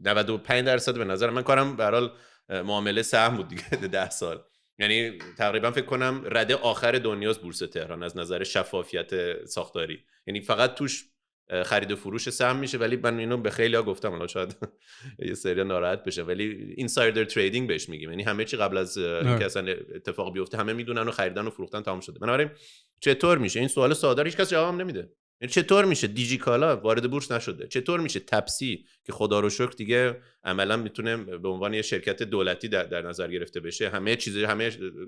95% به نظر من کارم به هر حال معامله سهم بود دیگه 10 سال، یعنی تقریبا فکر کنم رده آخر دنیاست بورس تهران از نظر شفافیت ساختاری، یعنی فقط توش خرید و فروش سهم میشه، ولی من اینو به خیلی‌ها گفتم، الان شاید یه سری ناراحت بشه، ولی اینسایدر تریدینگ بهش میگیم، یعنی همه چی قبل از اینکه اصلا اتفاق بیفته همه میدونن و خریدن و فروختن تمام شده. بنابراین چطور میشه این سوال ساده هیچ کس جواب نمیده، یعنی چطور میشه دیجیکالا وارد بورس نشده، چطور میشه تپسی که خدا رو شکر دیگه عملا میتونه به عنوان یه شرکت دولتی در نظر گرفته بشه، همه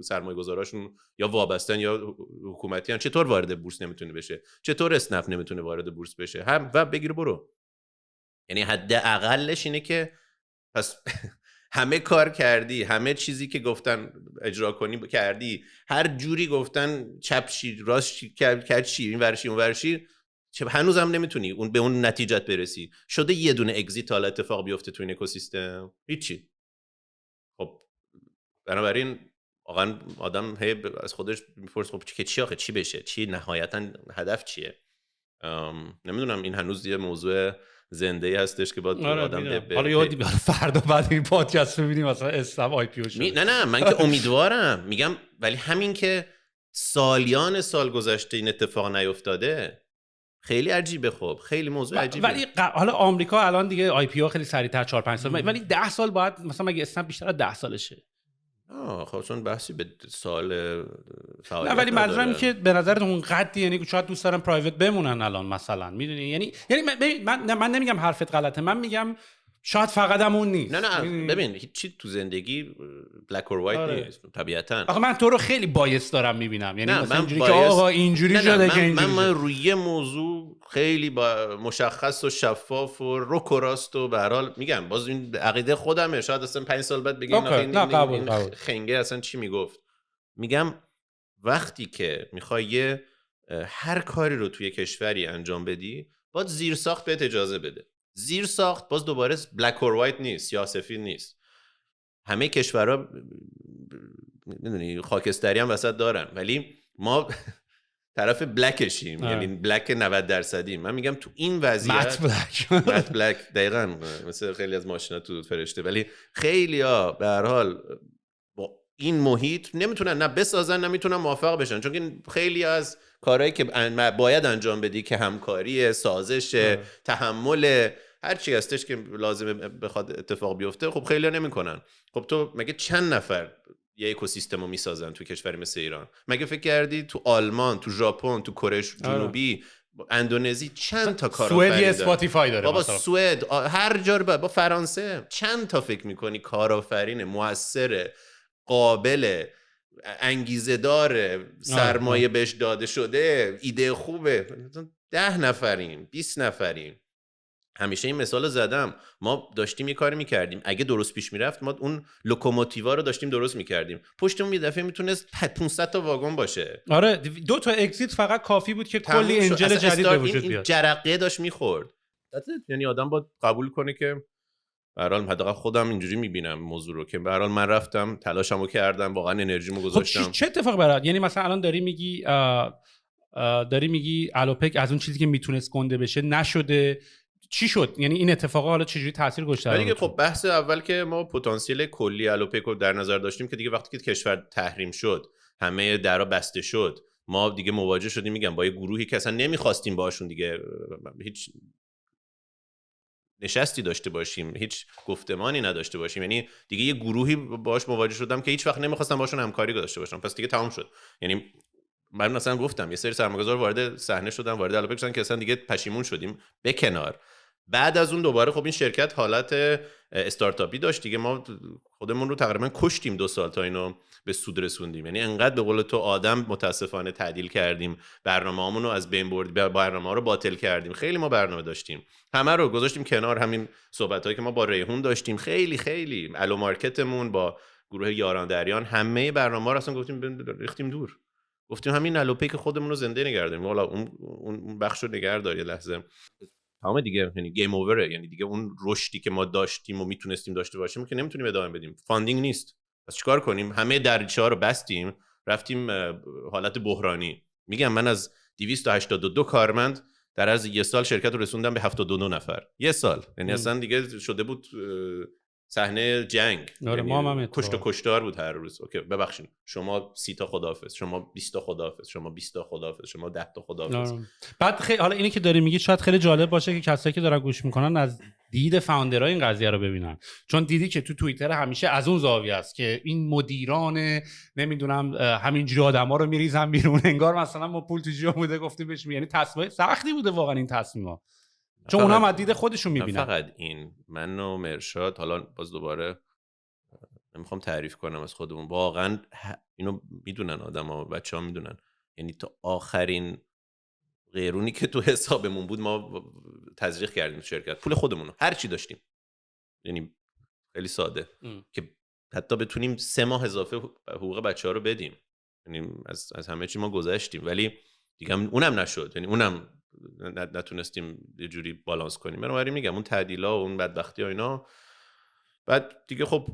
سرمایه‌گذاراشون یا وابستن یا حکومتی ان، چطور وارد بورس نمیتونه بشه؟ چطور اسنپ نمیتونه وارد بورس بشه؟ هم و بگیر برو، یعنی حداقلش اینه که پس همه کار کردی، همه چیزی که گفتن اجرا کنی کردی، هر جوری گفتن چپ شی راست شی کرد چی این ورشی اون ورشی، چه هنوزم نمیتونی اون به اون نتیجت برسی. شده یه دونه اگزییت حالا اتفاق بیفته تو این اکوسیستم؟ هیچی. خب بنابراین واقعا آدم هی از خودش میپرسه خب که چی آخه چی بشه، چی نهایتا هدف چیه؟ نمیدونم، این هنوز یه موضوع زنده‌ای هستش که باید آدم حالا یادی بیاره فردا بعد این پادکست رو ببینیم مثلا اسلام آی پی او شد. نه من که امیدوارم، میگم ولی همین که سالیان سال گذشته این اتفاق نیفتاده خیلی عجیبه. خب خیلی موضوع عجیبه. ولی حالا آمریکا الان دیگه آی پی او خیلی سریعتر 4-5 سال، ولی 10 سال باید مثلا مگه اسنپ بیشتر از 10 سالشه؟ خب چون بحثی به سال فعالیت نه، ولی منظورم که به نظرت اون قدی، یعنی شاید دوست دارن پرایوت بمونن الان مثلا، میدونی؟ یعنی من نمیگم حرفت غلطه، من میگم شاید فقط هم اون نیست. نه ببین هیچی تو زندگی بلک اور وایت نیست طبیعتاً. آخه من تو رو خیلی بایس دارم میبینم، یعنی مثلا اینجوری که بایس... آقا اینجوری شده که اینجوری من روی یه موضوع خیلی مشخص و شفاف و رک و راست و به هر حال میگم باز این عقیده خودمه، شاید اصلا 5 سال بعد بگین این خنگه اصلا چی میگفت. میگم وقتی که میخوای هر کاری رو توی کشوری انجام بدی باید زیر ساخت بهت اجازه بده. زیر ساخت باز دوباره بلک اور وایت نیست، سیاه سفید نیست. همه کشورها میدونی خاکستری هم وسط دارن، ولی ما طرف بلکشیم، یعنی بلک 90%. من میگم تو این وضعیت مت بلک دقیقاً مثل خیلی از ماشینا تو فرشته، ولی خیلی‌ها به هر حال با این محیط نمیتونن نه بسازن نه میتونن موفق بشن، چون که خیلی از کارهایی که باید انجام بدی که همکاری، سازش، تحمل، هر چی هستش که لازمه بخواد اتفاق بیفته، خب خیلی‌ها نمیکنن. خب تو مگه چند نفر یه اکوسیستمو میسازن تو کشوری مثل ایران؟ مگه فکر کردی تو آلمان، تو ژاپن، تو کره جنوبی، اندونزی چند تا کارآفرین سوئد اسپاتیفای داره بابا مثلا. سوئد، هر جا با فرانسه چند تا فکر میکنی کارآفرین موثر، قابل، انگیزه داره، سرمایه بهش داده شده، ایده خوبه، 10 نفریم 20 نفریم. همیشه این مثال زدم، ما داشتیم یه کاری میکردیم اگه درست پیش میرفت ما اون لوکوموتیوا رو داشتیم درست میکردیم، پشتمون یه دفعه میتونست 500 تا واگن باشه. آره 2 تا اگزیت فقط کافی بود که کلی انجل جدید به وجود بیاد. این جرقه داشت میخورد. یعنی آدم باید قبول کنه که به هر حال حداقل خودم اینجوری میبینم موضوع رو، که به هر حال من رفتم تلاشمو کردم، واقعا انرژیمو گذاشتم. خب چه اتفاقی برات؟ یعنی مثلا الان داری میگی الوپک از اون چیزی که میتونست گنده بشه نشده، چی شد؟ یعنی این اتفاقا حالا چجوری تاثیر گذاشته؟ دیگه خب بحث اول که ما پتانسیل کلی الوپک رو در نظر داشتیم که دیگه وقتی که کشور تحریم شد، همه درا بسته شد، ما دیگه مواجه شدیم میگم با یه گروهی که اصلا نمیخواستیم باشون دیگه هیچ نشستی داشته باشیم، هیچ گفتمانی نداشته باشیم. یعنی دیگه یه گروهی باهاش مواجه شدم که هیچ وقت نمیخواستم باشون همکاری داشته باشم، پس دیگه تمام شد. یعنی من مثلا گفتم یه سری سرمایه‌گذار وارد صحنه شدن، وارد الوپک شدن که اصلا دیگه پشیمون شدیم به کنار. بعد از اون دوباره خب این شرکت حالت استارتاپی داشت دیگه، ما خودمون رو تقریبا کشتیم 2 سال تا اینو به سود رسوندیم. یعنی انقدر به قول تو آدم متاسفانه تعدیل کردیم، برنامه‌مون رو از بین بردیم، برنامه‌ها رو باطل کردیم. خیلی ما برنامه داشتیم، همه رو گذاشتیم کنار. همین صحبتایی که ما با ریحون داشتیم، خیلی الو مارکتمون با گروه یاران دریان، همه برنامه‌ها رو اصلا گفتیم ریختیم دور. گفتیم همین الوپک خودمون رو زنده نگه داریم، والا اون بخش رو نگه دار یه لحظه تمام دیگه، یعنی گیم اووره. یعنی دیگه اون رشدی که ما داشتیم و میتونستیم داشته باشیم که نمیتونیم ادامه بدیم، فاندینگ نیست. پس چیکار کنیم؟ همه دریچه‌ها رو بستیم، رفتیم حالت بحرانی. میگم من از 282 کارمند در عرض یه سال شرکت رو رسوندم به 72 نفر. یه سال، یعنی اصلا دیگه شده بود صحنه جنگ. یعنی کشت و کشتار بود هر روز. اوکی ببخشید شما 30 تا خداحافظ، شما 20 تا خداحافظ، شما 20 تا خداحافظ، شما 10 تا خداحافظ. بعد حالا اینی که داری میگی شاید خیلی جالب باشه که کسایی که دارن گوش میکنن از دید فاوندرها این قضیه رو ببینن، چون دیدی که تو توییتر همیشه از اون زاویه است که این مدیران نمیدونم همینجوری آدما رو میریزن بیرون، انگار مثلا ما پول تو جیب بوده گفتیم بهش، یعنی تصمیم سختی بوده واقعا این تصمیما، چون اونا هم از دید خودشون میبینن. فقط این من و مرشاد، حالا باز دوباره نمیخوام تعریف کنم از خودمون، واقعا اینو میدونن آدما، بچه‌ها میدونن، یعنی تا آخرین قیرونی که تو حسابمون بود ما تزریق کردیم تو شرکت، پول خودمون رو، هر چی داشتیم. یعنی خیلی ساده که حتی بتونیم 3 ماه اضافه حقوق بچه‌ها رو بدیم. یعنی از همه چی ما گذشتیم، ولی دیگه اونم نشد. یعنی اونم نتونستیم یه جوری بالانس کنیم. بنابراین میگم اون تعدیلا و اون بدبختی ها اینا، بعد دیگه خب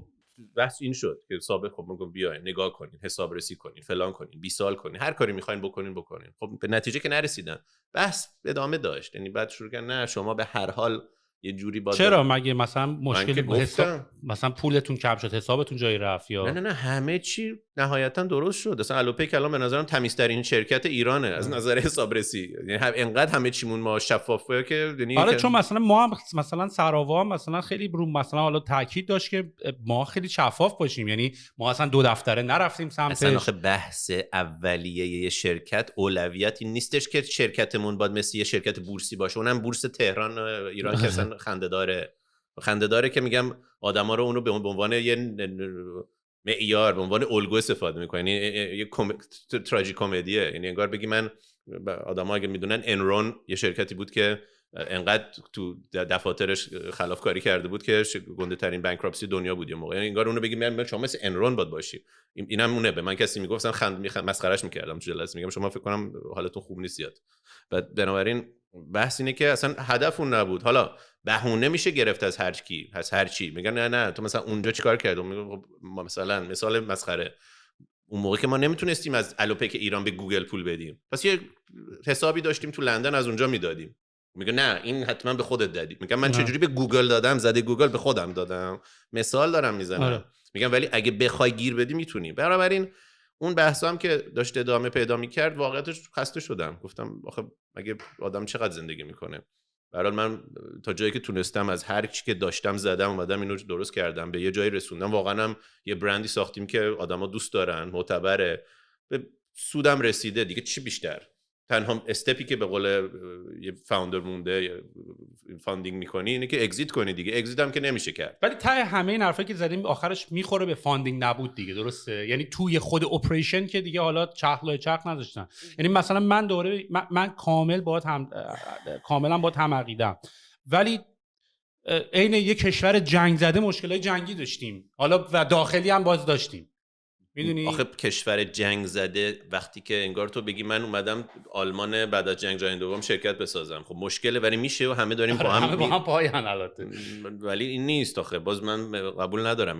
بحث این شد که حساب خب میگم بیاین نگاه کنین، حساب رسی کنین، فلان کنین، 20 سال کنین، هر کاری میخواین بکنین. خب به نتیجه که نرسیدن، بحث ادامه داشت. یعنی بعد شروع کردن نه شما به هر حال یه جوری باید. چرا مگه مثلا مشکلی با حساب، مثلا پولتون کم شد، حسابتون جایی رفت یا نه همه چی نهایتا درست شد. اصلا الوپک الان به نظرم تمیزترین شرکت ایرانه از نظر حسابرسی. یعنی انقدر همه چیمون ما شفافه که یعنی آره چون مثلا ما هم مثلا سراوا مثلا خیلی رو مثلا حالا تاکید داشت که ما خیلی شفاف باشیم، یعنی ما اصلا 2 دفتره نرفتیم سمتش. اصلا آخه بحث اولیه یه شرکت اولویتی نیستش که شرکتمون باید مثل یه شرکت بورسی باشه، اونم بورس تهران ایران که اصلا خنده داره. خنده داره که میگم آدما رو اونو به عنوان یه معیار، به عنوان الگو استفاده میکنه. یعنی یه تراژی کمدیه. یعنی انگار بگی من آدما اگه میدونن انرون یه شرکتی بود که انقدر تو دفاترش خلافکاری کرده بود که گنده ترین بانکراپسی دنیا بود یه موقع. یعنی انگار اونو بگی من شما مثل انرون باید باشی. اینم اونه. به من کسی میگفتن مسخرهش میکردم تو جلسه، میگم شما فکر کنم حالتون خوب نیست زیاد. بعد بنابراین بحث اینه که اصلا هدف اون نبود. حالا بهونه میشه گرفت از هر چی میگن نه تو مثلا اونجا چیکار کردم. میگم مثلا مثال مسخره، اون موقع که ما نمیتونستیم از الوپک ایران به گوگل پول بدیم، پس یه حسابی داشتیم تو لندن از اونجا میدادیم. میگه نه این حتما به خودت دادی. میگم من چجوری به گوگل دادم؟ زده گوگل به خودم دادم. مثال دارم میزنم. میگم ولی اگه بخوای گیر بدی میتونی. بنابراین اون بحثا هم که داشت ادامه پیدا میکرد واقعیتش خسته شدم. گفتم آخه مگه آدم چقدر زندگی میکنه؟ برحال من تا جایی که تونستم از هر چی که داشتم زدم، اومدم اینو درست کردم، به یه جایی رسوندم. واقعا هم یه برندی ساختیم که آدما دوست دارن، معتبره، به سودم رسیده. دیگه چی بیشتر؟ تنها استپی که به قول یه فاوندر مونده فاندینگ میکنی اینه که اگزییت کنی دیگه. اگزییت هم که نمیشه کرد. ولی ته همه این حرفایی که زدیم آخرش میخوره به فاندینگ نبود دیگه، درسته؟ یعنی توی خود اپریشن که دیگه حالا چخلای چخ نذاشتن. یعنی مثلا من دوره من کاملا باهات هم عقیدم، ولی عین یه کشور جنگ زده مشکلای جنگی داشتیم، حالا و داخلی هم باز داشتیم. میدونی آخه کشور جنگ زده وقتی که انگار تو بگی من اومدم آلمان بعد از جنگ جهانی دوم شرکت بسازم، خب مشکله ولی میشه و همه داریم با هم پایان البته. ولی این نیست آخه. باز من قبول ندارم.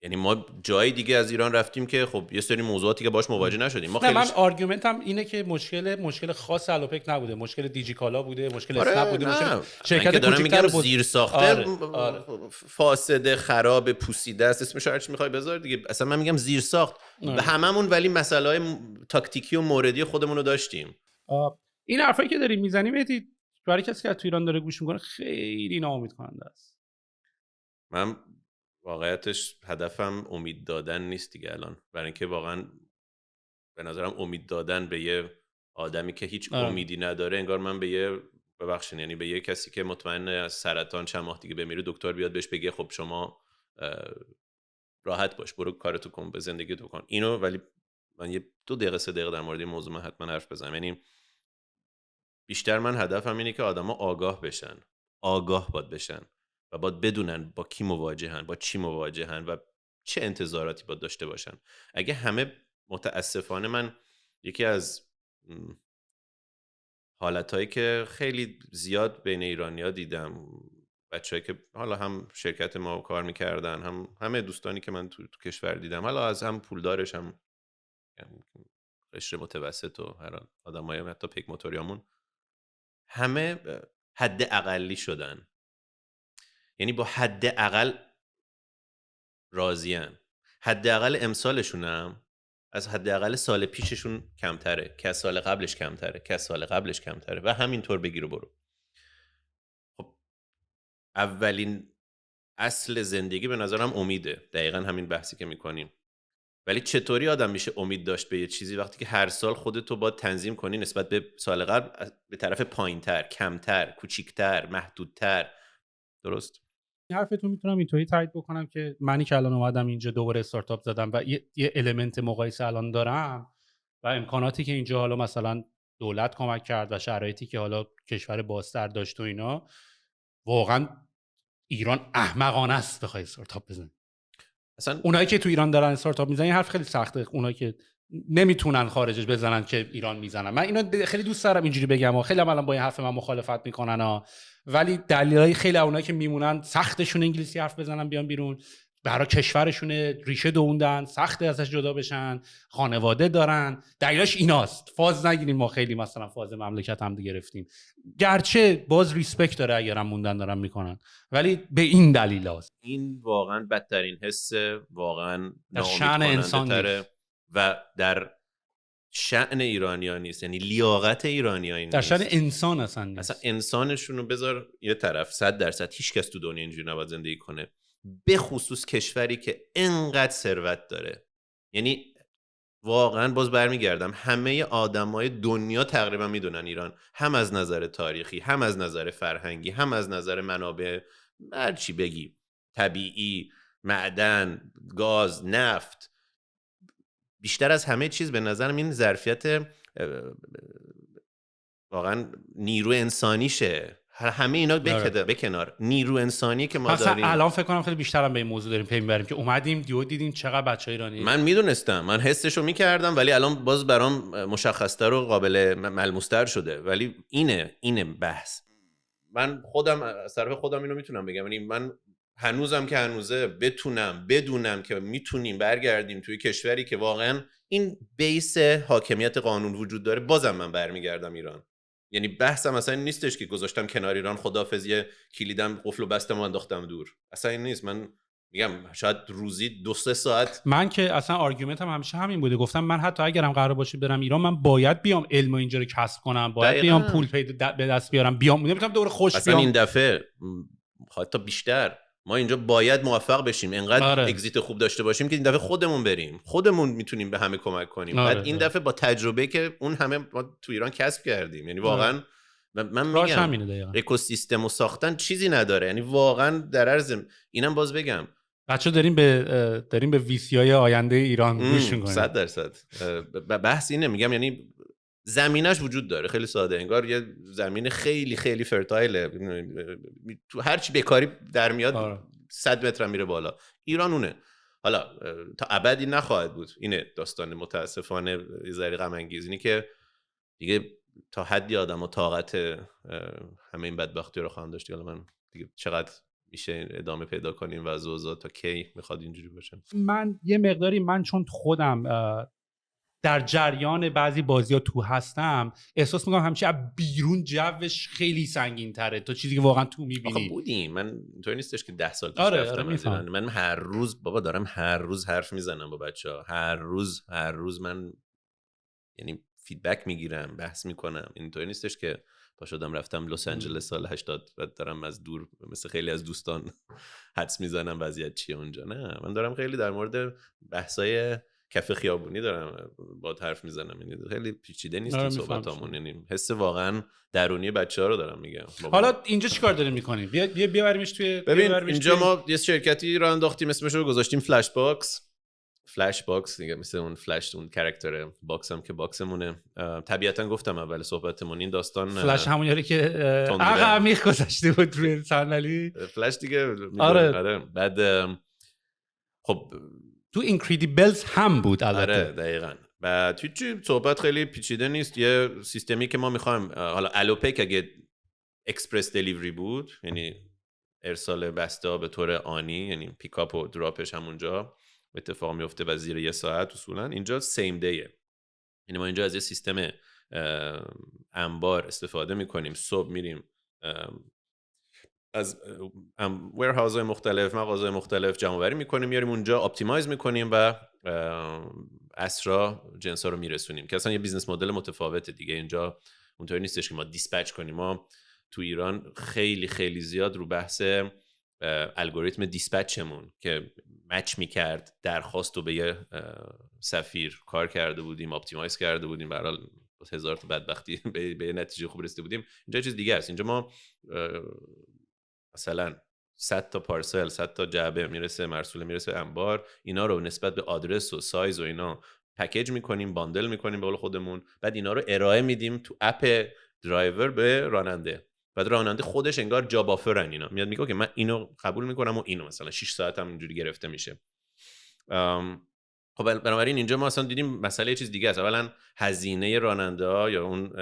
یعنی ما جای دیگه از ایران رفتیم که خب یه سری موضوعاتی که باش مواجه نشدیم. ما من آرگومنتم اینه که مشکل خاص الوپک نبوده، مشکل دیجیکالا بوده، مشکل اسنپ بوده، مشکل شرکت کوچیک‌تر بود. زیر ساخته فاسده، خراب، پوسیده است، اسمش هر چی می‌خوای بذار دیگه. اصلا من میگم زیر ساخت به هممون، ولی مسائل تاکتیکی و موردی خودمون رو داشتیم. این حرفایی که داریم میزنیم ادی برای کسی که تو ایران داره گوش میکنه خیلی ناامید کننده است. من واقعیتش هدفم امید دادن نیست دیگه الان، برای اینکه واقعا به نظرم امید دادن به یه آدمی که هیچ امیدی نداره، انگار من به یه ببخشید یعنی به یه کسی که مطمئن از سرطان چند ماه دیگه بمیره دکتر بیاد بهش بگه خب شما راحت باش، برو کارتو کن، به زندگی تو کن اینو. ولی من یه 2 دقیقه 3 دقیقه در مورد این موضوع حتما حرف بزنم. یعنی بیشتر من هدفم اینه که آدما آگاه بشن، آگاه باید بشن و باید بدونن با کی مواجهن، با چی مواجهن و چه انتظاراتی باید داشته باشن. اگه همه، متاسفانه من یکی از حالتایی که خیلی زیاد بین ایرانی‌ها دیدم، بچه‌ای که حالا هم شرکت ما کار میکردن، هم همه دوستانی که من تو کشور دیدم، حالا از هم پولدارش هم قشر متوسط و هر آدمای حتی پیک موتوریامون، همه حد اقلی شدن. یعنی با حد اقل راضیان. حد اقل امسالشون هم از حد اقل سال پیششون کمتره، که از سال قبلش کمتره، که از سال قبلش کمتره و همینطور بگیر و برو. خب اولین اصل زندگی به نظرم امیده. دقیقا همین بحثی که میکنیم. ولی چطوری آدم میشه امید داشت به یه چیزی وقتی که هر سال خودتو باید تنظیم کنی نسبت به سال قبل به طرف پایینتر، کمتر، کوچیکتر، محدودتر؟ درست؟ این حرفتون میتونم اینطوری تایید بکنم که منی که الان اومدم اینجا دوباره استارتاپ زدم و یه المنت مقایسه الان دارم و امکاناتی که اینجا حالا مثلا دولت کمک کرد و شرایطی که حالا کشور بازتر داشت و اینا، واقعا ایران احمقانه است بخوای استارتاپ بزنی. اصلا اونایی که تو ایران دارن استارتاپ میزنن این حرف خیلی سخته، اونایی که نمیتونن خارجش بزنن که ایران میزنن. من اینو خیلی دوست دارم اینجوری بگم و خیلی هم الان با این حرف من مخالفت میکنن ها، ولی دلایل خیلی اونایی که میمونن سختشون انگلیسی حرف بزنن بیان بیرون، برای کشورشون ریشه دووندن، سخته ازش جدا بشن، خانواده دارن، دلیلش ایناست. فاز نگیریم، ما خیلی مثلا فاز مملکت هم گرفتیم، گرچه باز ریسپکت داره اگرم موندن دارن میکنن، ولی به این دلیل هست. این واقعا بدترین حس، واقعا ناامید کننده تره و در شأن ایرانیان نیست. یعنی لیاقت ایرانیان نیست، در شأن انسان اصلا نیست. اصلا انسانشون رو بذار یه طرف، 100% هیچ کس تو دنیا اینجوری نباید زندگی کنه، به خصوص کشوری که انقدر ثروت داره. یعنی واقعا باز برمیگردم، همه آدمای دنیا تقریبا میدونن ایران هم از نظر تاریخی، هم از نظر فرهنگی، هم از نظر منابع هر چی بگی، طبیعی، معدن، گاز، نفت، بیشتر از همه چیز به نظرم این ظرفیت واقعا نیرو انسانیشه. همه اینا به کنار، نیرو انسانی که ما داریم. الان فکر کنم خیلی بیشتر هم به این موضوع داریم پی میبریم که اومدیم دیدیم چقدر بچه ایرانی. من میدونستم، من حسشو میکردم، ولی الان باز برام مشخص‌تر و قابل ملموس‌تر شده. ولی اینه بحث. من خودم از طرف خودم اینو میتونم بگم، یعنی من هنوزم که هنوزه بدونم که میتونیم برگردیم توی کشوری که واقعا این بیس حاکمیت قانون وجود داره، بازم من برمیگردم ایران. یعنی بحثم اصلا این نیستش که گذاشتم کنار ایران، خداحافظ، کلیدم قفل و بستم و انداختم دور. اصلا این نیست. من میگم شاید روزی 2-3 ساعت. من که اصلا آرگومنتم همیشه همین بوده، گفتم من حتی اگرم قرار باشه برم ایران، من باید بیام علم اینجا رو کسب کنم، باید بیام پول به دست بیارم، نمیتونم دوره خوش اصلا بیام. این دفعه حتی بیشتر ما اینجا باید موفق بشیم، انقدر اگزیت خوب داشته باشیم که این دفعه خودمون بریم، خودمون میتونیم به همه کمک کنیم. بعد این دفعه با تجربه که اون همه ما تو ایران کسب کردیم، یعنی واقعا من میگم اکوسیستم ساختن چیزی نداره، یعنی واقعا در عرض اینم باز بگم بچه داریم به ویسی‌های آینده ایران گوش می‌کنیم. 100%. بحث اینه، میگم یعنی زمینش وجود داره، خیلی ساده، انگار یه زمین خیلی خیلی فرتایله، تو هر چی بکاری در میاد 100 متر میره بالا. ایران اونه. حالا تا ابدی نخواهد بود، اینه داستان متاسفانه یه ذره غم انگیز، اینی که دیگه تا حدی آدم و طاقت همه این بدبختی رو خواهم داشت. حالا من دیگه چقدر میشه ادامه پیدا کنیم و اوضاع تا کی میخواد اینجوری باشه؟ من یه مقداری، من چون خودم در جریان بعضی بازی‌ها تو هستم، احساس میکنم همیشه بیرون جوش خیلی سنگین تره تا چیزی که واقعا تو میبینی. آخه بودیم، من اینطوری نیستش که 10 سال پیش رفتم. من هر روز دارم هر روز حرف میزنم با بچه‌ها، هر روز من یعنی فیدبک میگیرم، بحث میکنم. اینطوری نیستش که پاشدم رفتم لس آنجلس سال 80 و دارم از دور مثل خیلی از دوستان حدس میزنم وضعیت چیه اونجا. نه، من دارم خیلی در مورد بحثای کف خیابونی دارم با حرف میزنم. یعنی خیلی پیچیده نیست این صحبتامون، یعنی حس واقعا درونی بچه‌ها رو دارم میگم. حالا اینجا چیکار داریم میکنیم؟ بیا ببریمش توی اینجا ما یه شرکتی راه انداختیم، اسمش رو گذاشتیم فلش باکس دیگه، مثل اون فلش، اون کاراکتر باکس هم که باکسمونه. طبیعتا گفتم اول صحبتمون این داستان فلش همون یاری که عقب میخ گذاشته بود روی صندلی فلش دیگه. آره. بعد خب تو اینکریدیبلز هم بود البته. آره دقیقاً. و توی صحبت خیلی پیچیده نیست. یه سیستمی که ما میخوایم، حالا الوپک اگه اکسپرس دلیوری بود، یعنی ارسال بسته به طور آنی، یعنی پیکاپ و دراپش همونجا اتفاق میفته و زیر 1 ساعت اصولا. اینجا سیم دیه، یعنی ما اینجا از یه سیستم انبار استفاده میکنیم. صبح میریم از ویرهاوزهای مختلف، مغازهای مختلف جمع آوری میکنیم، میاریم اونجا، اپتیمایز میکنیم و اسرا جنسا رو میرسونیم، که اصلا یه بیزنس مدل متفاوته دیگه. اینجا اونطوری نیستش که ما دیسپچ کنیم. ما تو ایران خیلی خیلی زیاد رو بحث الگوریتم دیسپچمون که مچ میکرد درخواست رو به یه سفیر کار کرده بودیم، اپتیمایز کرده بودیم، به هر حال 1000 تا بدبختی به نتیجه خوب رسیده بودیم. اینجا چیز دیگه است. اینجا ما مثلا 100 تا پارسل، 100 تا جعبه میرسه، مرسوله میرسه انبار، اینا رو نسبت به آدرس و سایز و اینا پکیج میکنیم، باندل میکنیم به قول خودمون، بعد اینا رو ارائه میدیم تو اپ درایور به راننده. بعد راننده خودش انگار جاب آفرن، اینا میاد میگه که من اینو قبول میکنم و اینو مثلا 6 ساعت هم اینجوری گرفته میشه. خب بنابراین اینجا ما اصلا دیدیم مسئله یه چیز دیگه است. اولا هزینه راننده ها یا اون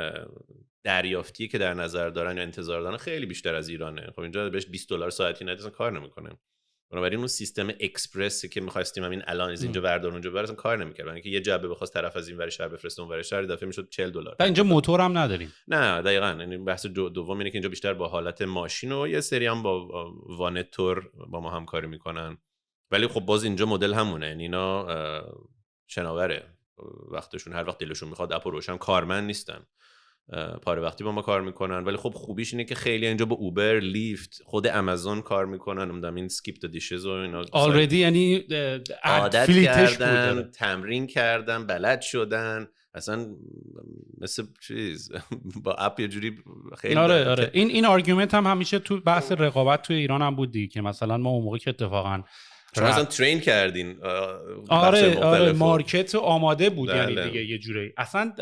دریافتی که در نظر دارن یا انتظار دارن خیلی بیشتر از ایرانه. خب اینجا بهش $20 ساعتی نده، اصلا کار نمیکنه. بنابراین اون سیستم اکسپرس که می‌خواستیم همین الان از اینجا بردار اونجا ببر اصلا کار نمی‌کرد. یعنی که یه جعبه بخواست طرف از این ور شهر بفرسته اون ور شهر، دفعه میشد $40. اینجا موتور هم نداریم. نه دقیقاً. یعنی بحث دوم اینه که اینجا بیشتر با حالت ماشین و یه سری هم با وانتور با ما همکاری میکنن. ولی خب باز اینجا مدل همونه، یعنی اینا شناوره وقتشون، هر وقت دلشون میخواد اپو روشن، کارمند نیستن. پاره وقتی با ما کار میکنن، ولی خب خوبیش اینه که خیلی اینجا با اوبر، لیفت، خود آمازون کار میکنن، نمیدونم این اسکیپ د دیشز و اینا آلردی، یعنی عادت فلیتش کردن، بوده. تمرین کردن، بلد شدن، اصلا مثل چیز با اپ یه جوری خیلی آره. این آرگومنت هم همیشه تو بحث رقابت توی ایران هم بود دیگه، که مثلا ما اون موقع که اتفاقا شما اصلا ترین کردین آره مارکت آماده بود. بله. یعنی دیگه یه جوری اصلا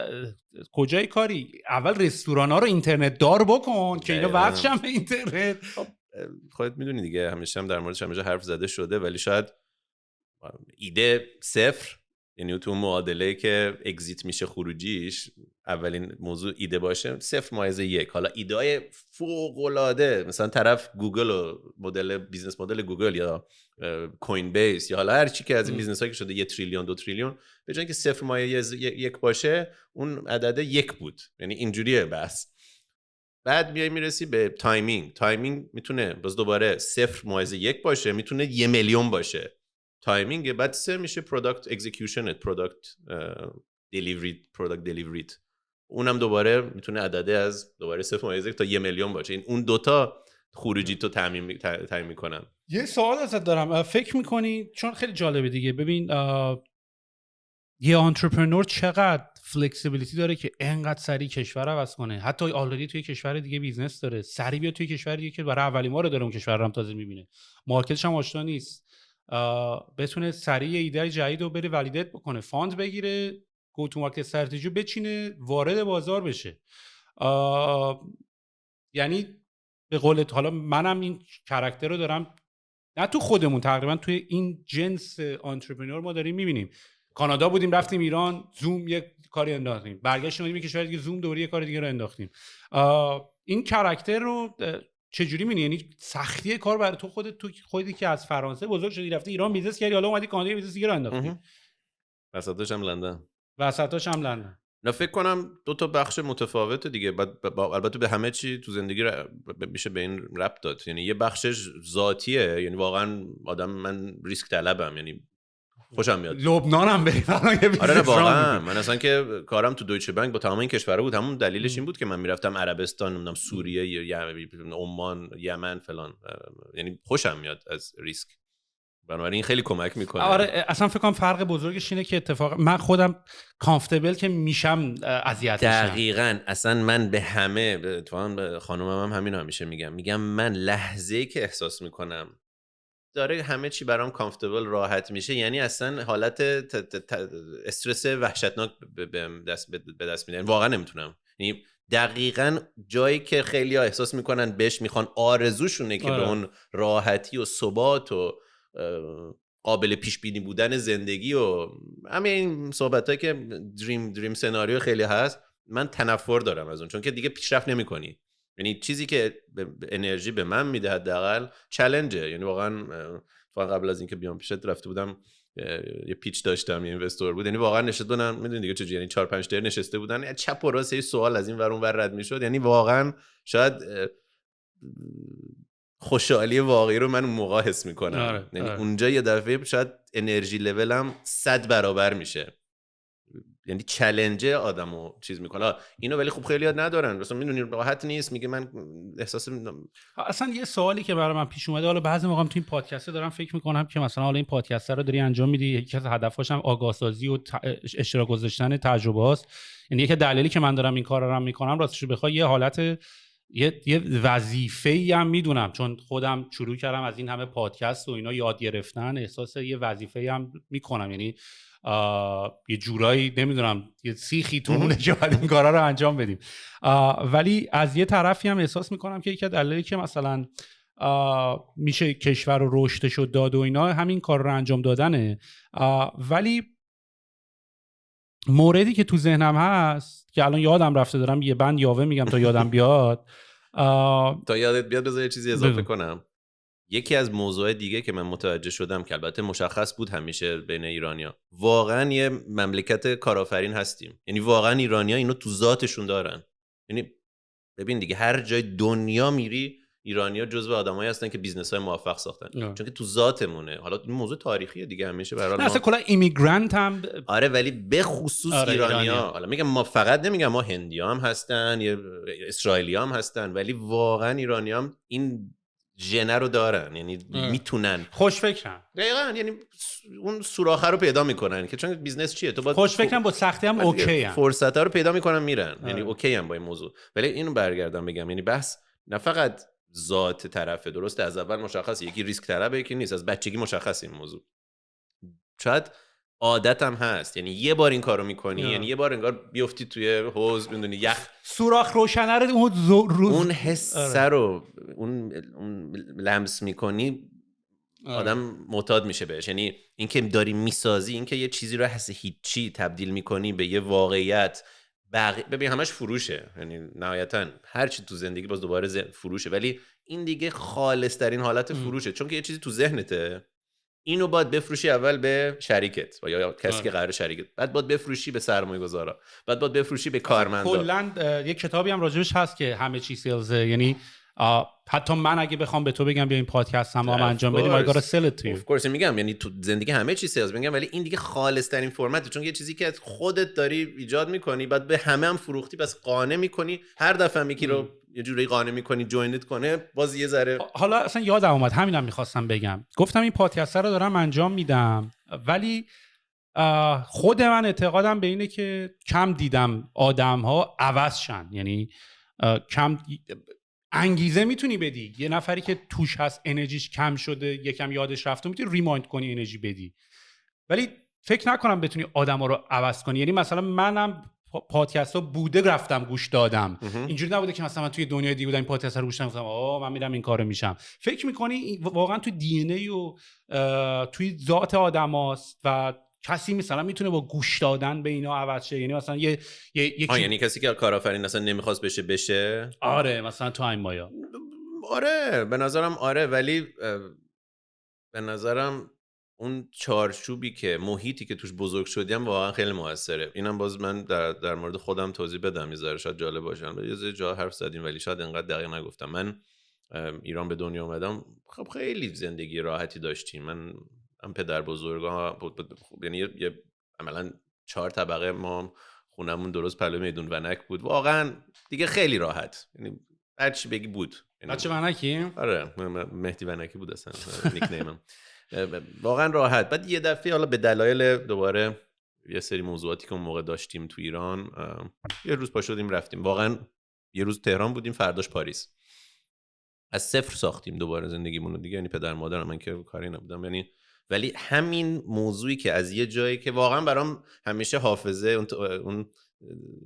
کجای کاری اول رستوران ها رو اینترنت دار بکن که اینا وصلشن به اینترنت. خودت میدونی دیگه، همیشه هم در موردش همیشه حرف زده شده، ولی شاید ایده صفر، یعنی تو معادله که اگزیت میشه خروجیش، اولین موضوع ایده باشه 0.1. حالا ایده فوق العاده مثلا طرف گوگل و مدل بیزنس مدل گوگل یا کوین بیس یا حالا هر چی که از این بیزنس هایی که شده 1 تریلیون 2 تریلیون، به جای اینکه 0.1 باشه اون عدد 1 بود. یعنی اینجوریه بس. بعد میرسی به تایمینگ میتونه باز دوباره 0.1 باشه، میتونه 1 میلیون باشه تایمینگ. بعد 3 میشه پروداکت اکزیکیوشن، پروداکت دلیوری، اونم دوباره میتونه عدده از دوباره 0.1 تا 1 میلیون باشه. این اون دوتا خروجی تو تعیین میکنن. یه سوال ازت دارم، فکر میکنی چون خیلی جالبه دیگه، ببین یه آنترپرنور چقدر فلکسیبیلیتی داره که انقدر سریع کشور عوض کنه، حتی آلردی توی کشور دیگه بیزنس داره، سریع بیاد توی کشور دیگه که برای اولین بار داره اون کشور رو هم تازه میبینه، مارکتش هم آشنا نیست، بتونه سریع ایده جدید رو بره ولیدیت بکنه، فاند بگیره، گو تو مارکت استراتژی بچینه، وارد بازار بشه. یعنی به قولت حالا منم این کاراکتر رو دارم، نه تو خودمون، تقریبا توی این جنس آنترپرنور ما داریم میبینیم. کانادا بودیم رفتیم ایران، زوم یک کاری انداختیم، برگشتیم اومدیم کشور دیگه، زوم دوباره یک کار دیگه رو انداختیم. این کاراکتر رو چجوری می‌بینی؟ یعنی سختی کار برای تو خودی که از فرانسه بزرگ شدی رفتی ایران بیزنس کردی، حالا اومدی کانادا بیزنس دیگه رو انداختی، وسطاش هم لندن. نه فکر کنم دو تا بخش متفاوته دیگه. البته به همه چی تو زندگی میشه به این ربط داد. یعنی یه بخشش ذاتیه، یعنی واقعا من ریسک طلبم، یعنی خوشم میاد لبنانم بریم. آره واقعا من اصلا که کارم تو دویچه بانک با تمام این کشورها بود، همون دلیلش این بود که من میرفتم عربستان، نمیدونم سوریه یا عمان، یمن فلان، یعنی خوشم میاد از ریسک، بنابراین این خیلی کمک میکنه. آره اصلا فکر کنم فرق بزرگش اینه که اتفاقا من خودم کامفتبل که میشم اذیت میشم. دقیقاً. اصلا من به همه، اتفاقا به خانومم هم همین همیشه میگم من لحظه‌ای که احساس میکنم داره همه چی برام کامفتبل راحت میشه، یعنی اصلا حالت استرس وحشتناک به دست میدن، واقعا نمیتونم. یعنی دقیقاً جایی که خیلی‌ها احساس میکنن بهش میخوان، آرزوشونه که به اون راحتی و ثبات و قابل پیش بینی بودن زندگی و همین صحبتایی که دریم سناریو خیلی هست، من تنفر دارم از اون، چون که دیگه پیشرفت نمی‌کنی. یعنی چیزی که انرژی به من میده حداقل چالنجه. یعنی واقعا قبل از اینکه بیام پیشت رفته بودم یه پیچ داشتم، یه اینوستور بود، یعنی واقعا نشسته بودن، میدونی دیگه چجوری، یعنی 4-5 تا نشسته بودن، چپ و راست سوال از این ور اون ور رد میشد. یعنی واقعا شاید خوشحالی واقعی رو من اون موقع حس میکنم. یعنی اونجا یه دفعه شاید انرژی لولم 100 برابر میشه. یعنی چالش آدمو چیز میکنه اینو، ولی خب خیلی‌ها ندارن، مثلا میدونی راحت نیست، میگه من احساس اصلا یه سوالی که برای من پیش اومده، حالا بعضی موقع تو این پادکست دارم فکر میکنم که مثلا حالا این پادکست رو داری انجام میدی، یکی از هدفاش هم آگاه سازی و اشتراک گذاشتن تجربه است. یعنی یک دلیلی که من دارم این کارا رو میکنم راستش بخوای یه حالت یه وظیفه‌ای هم میدونم، چون خودم شروع کردم از این همه پادکست و اینا یاد گرفتن، احساس یه وظیفه‌ای هم میکنم. یعنی یه جورایی نمیدونم یه سیخی تونه که باید این کارا رو انجام بدیم، ولی از یه طرفی هم احساس میکنم که یکی از دلایلی که مثلا میشه کشور رو رشدش و داد و اینا همین کار رو انجام دادنه. ولی موردی که تو ذهنم هست که الان یادم رفته، دارم یه بند یاوه میگم تا یادم بیاد. تا یادت بیاد بذار یه چیزی اضافه کنم. یکی از موضوع دیگه که من متوجه شدم که البته مشخص بود همیشه بین ایرانیا، واقعا یه مملکت کارآفرین هستیم. یعنی واقعا ایرانیا اینو تو ذاتشون دارن. یعنی ببین دیگه هر جای دنیا میری ایرانی‌ها جزو آدمایی هستن که بیزنس‌های موفق ساختن چون که تو ذاتمونه. حالا این موضوع تاریخیه دیگه، همیشه به هر حال اصلا کلا ایمیگرانت هم آره، ولی به خصوص ایرانی‌ها. حالا میگم ما فقط نمیگم، ما هندی‌ها هم هستن یا اسرائیلی‌ها هم هستن، ولی واقعا ایرانی‌ها هم این ژن رو دارن، یعنی میتونن خوشفکرن دقیقاً، یعنی اون سوراخ رو پیدا میکنن که چون بیزنس چیه، تو باید خوشفکرن، با سختی هم اوکی ان، فرصت‌ها رو پیدا میکنن میرن، یعنی اوکی ان با این موضوع. ولی اینو برگردم بگم، یعنی بحث نه فقط ذات طرفه، درسته از اول مشخصه یکی ریسک طلبه یکی نیست، از بچگی مشخصه این موضوع، شاید عادت هم هست، یعنی یه بار این کارو میکنی یعنی یه بار انگار بیفتی توی حوض، میدونی یخ سوراخ روشنه رو اون حس رو اون لمس میکنی آدم معتاد میشه بهش. یعنی اینکه داری میسازی، اینکه یه چیزی رو حس هیچی تبدیل میکنی به یه واقعیت، ببین همش فروشه، یعنی نهایتا هر چی تو زندگی باز دوباره فروشه، ولی این دیگه خالص ترین حالت فروشه، چون که یه چیزی تو ذهنته، اینو باید بفروشی اول به شریکت یا کسی که قرار شریکت، بعد باید بفروشی به سرمایه‌گذارا، بعد باید بفروشی به کارمندا. کلا یه کتابی هم راجبش هست که همه چی سیلزه، یعنی حتی من اگه بخوام به تو بگم بیا این پادکست هم انجام بدیم I gotta sell it to you. Of course میگم، یعنی تو زندگی همه چی سیلز میگم، ولی این دیگه خالص ترین فرمته، چون یه چیزی که خودت داری ایجاد میکنی، بعد به همه هم فروختی، بس قانع میکنی، هر دفعه یکی رو یه جوری قانع میکنی جوینت کنه، باز یه ذره. حالا اصلا یادم اومد همینم میخواستم بگم، گفتم این پادکست رو دارم انجام میدم، ولی خود من اعتقادم به اینه که کم دیدم آدم‌ها عوض شن، یعنی کم انگیزه میتونی بدی یه نفری که توش هست انرژیش کم شده، یکم یادش رفته، میتونی ریمایند کنی انرژی بدی، ولی فکر نکنم بتونی آدم‌ها رو عوض کنی. یعنی مثلا منم پادکست ها بوده رفتم گوش دادم، اینجوری نبوده که مثلا من توی دنیای دیگه بودم این پادکست رو گوش دادم گفتم من میرم این کارو میشم. فکر میکنی واقعا تو دی ان ای و توی ذات آدماست و کسی مثلا میتونه با گوش دادن به اینا عوض شه؟ یعنی مثلا یعنی کسی که کارآفرین اصلا نمیخواست بشه آره مثلا تو این مایا آره به نظرم آره، ولی به نظرم اون چارچوبی که محیطی که توش بزرگ شدیم واقعا خیلی موثره. اینم باز من در مورد خودم توضیح بدم، میذاره شاید جالب باشه، یه جا حرف زدیم ولی شاید انقدر دقیق نگفتم. من ایران به دنیا اومدم، خب خیلی زندگی راحتی داشتیم. من هم پدر بزرگا یعنی یه عملا 4 طبقه، ما خونمون درست پلوی میدون ونک بود، واقعا دیگه خیلی راحت، یعنی هر چی بگی بود. بچه ونکی؟ آره مهدی ونکی بود اصلا نیک نیمم. واقعا راحت. بعد یه دفعه حالا به دلایل دوباره یه سری موضوعاتی که اون موقع داشتیم تو ایران، یه روز پا شدیم رفتیم، واقعا یه روز تهران بودیم فرداش پاریس، از صفر ساختیم دوباره زندگیمون رو دیگه. یعنی پدر مادرم، من که کاری نبودم، یعنی ولی همین موضوعی که از یه جایی که واقعا برام همیشه حافظه، اون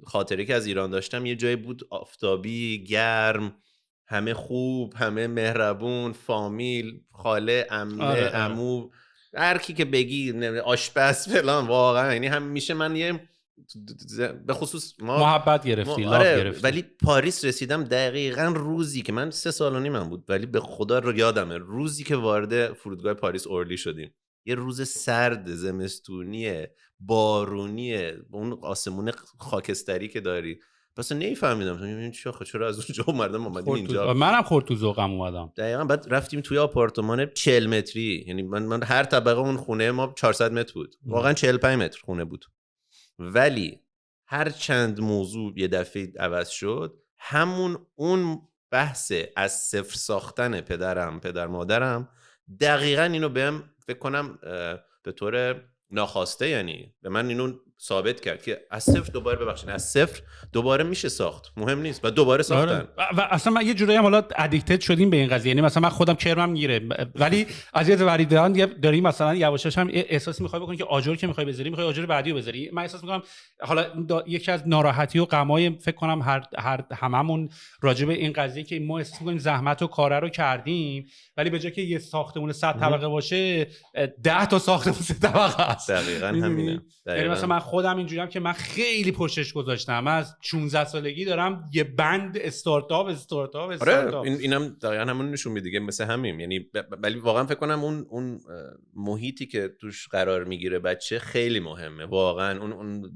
خاطره که از ایران داشتم، یه جایی بود آفتابی، گرم، همه خوب، همه مهربون، فامیل، خاله، عمه، عمو، هر کی که بگی، آشپز فلان، واقعا یعنی همیشه من یه به خصوص محبت گرفتی، لاف گرفتی. ولی پاریس رسیدم دقیقاً روزی که من 3 سال و نیمم بود، ولی به خدا رو یادمه روزی که وارد فرودگاه پاریس اورلی شدیم، یه روز سرد زمستونی بارونی، اون آسمون خاکستری که داری، پس نمیفهمیدم این چرا از اونجا اومدیم اینجا. منم خورد تو ذوقم اومدم دقیقاً. بعد رفتیم توی آپارتمان 40 متری، یعنی من هر طبقه اون خونه ما 400 متر بود، واقعا 45 متر خونه بود، ولی هر چند موضوع یه دفعه عوض شد. اون بحث از صفر ساختن پدر مادرم دقیقاً اینو بهم فکر کنم به طور ناخواسته، یعنی به من اینو ثابت کرد که از صفر دوباره میشه ساخت، مهم نیست، و دوباره ساختن. و اصلا من یه جورایی هم حالا ادیکتد شدیم به این قضیه، یعنی مثلا من خودم کرمم میگیره، ولی از یه وری داری مثلا یواشاش هم احساس میخوای بکنی که آجر که میخوای بذاری، میخوای آجر بعدیو بذاری. من احساس میکنم حالا یکی از ناراحتی و غمای فکر کنم هممون راجع به این قضیه که ما احساس میکنیم زحمت و کار رو کردیم، ولی به جای که یه ساختمون 100 طبقه باشه 10 تا ساختمون 3 طبقه است. دقیقاً همینه. یعنی مثلا من خودم اینجوریم که من خیلی پشتش گذاشتم، من از 16 سالگی دارم یه بند استارتاپ. آره اینم دقیقاً همون نشون میده دیگه، مثل همین. یعنی ولی واقعا فکر کنم اون محیطی که توش قرار میگیره بچه خیلی مهمه، واقعا اون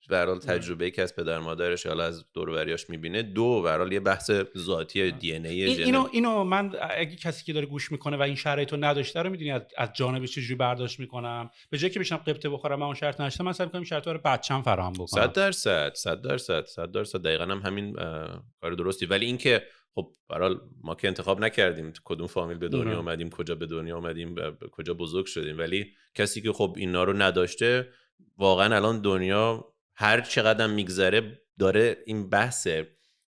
به هر حال تجربه‌ای که از پدر مادرش یا از دور و بریاش میبینه، دو به هر حال یه بحث ذاتی دی ان ای اینو من اگه کسی که داره گوش میکنه و این شرایطو نداشته رو میدونی از جانبش چجوری برداشت میکنم، به جای که بشم قبطه بخورم من اون شرط نشته، من سعی میکنم شرطا رو بچه‌م فراهم بکنم. 100% دقیقاً هم همین کار درستی. ولی اینکه خب به هر حال ما که انتخاب نکردیم تو کدوم فامیل به دنیا اومدیم، کجا به دنیا اومدیم، کجا بزرگ شدیم، ولی کسی که خب اینا رو نداشته واقعا الان دنیا هر چقدر میگذره داره این بحث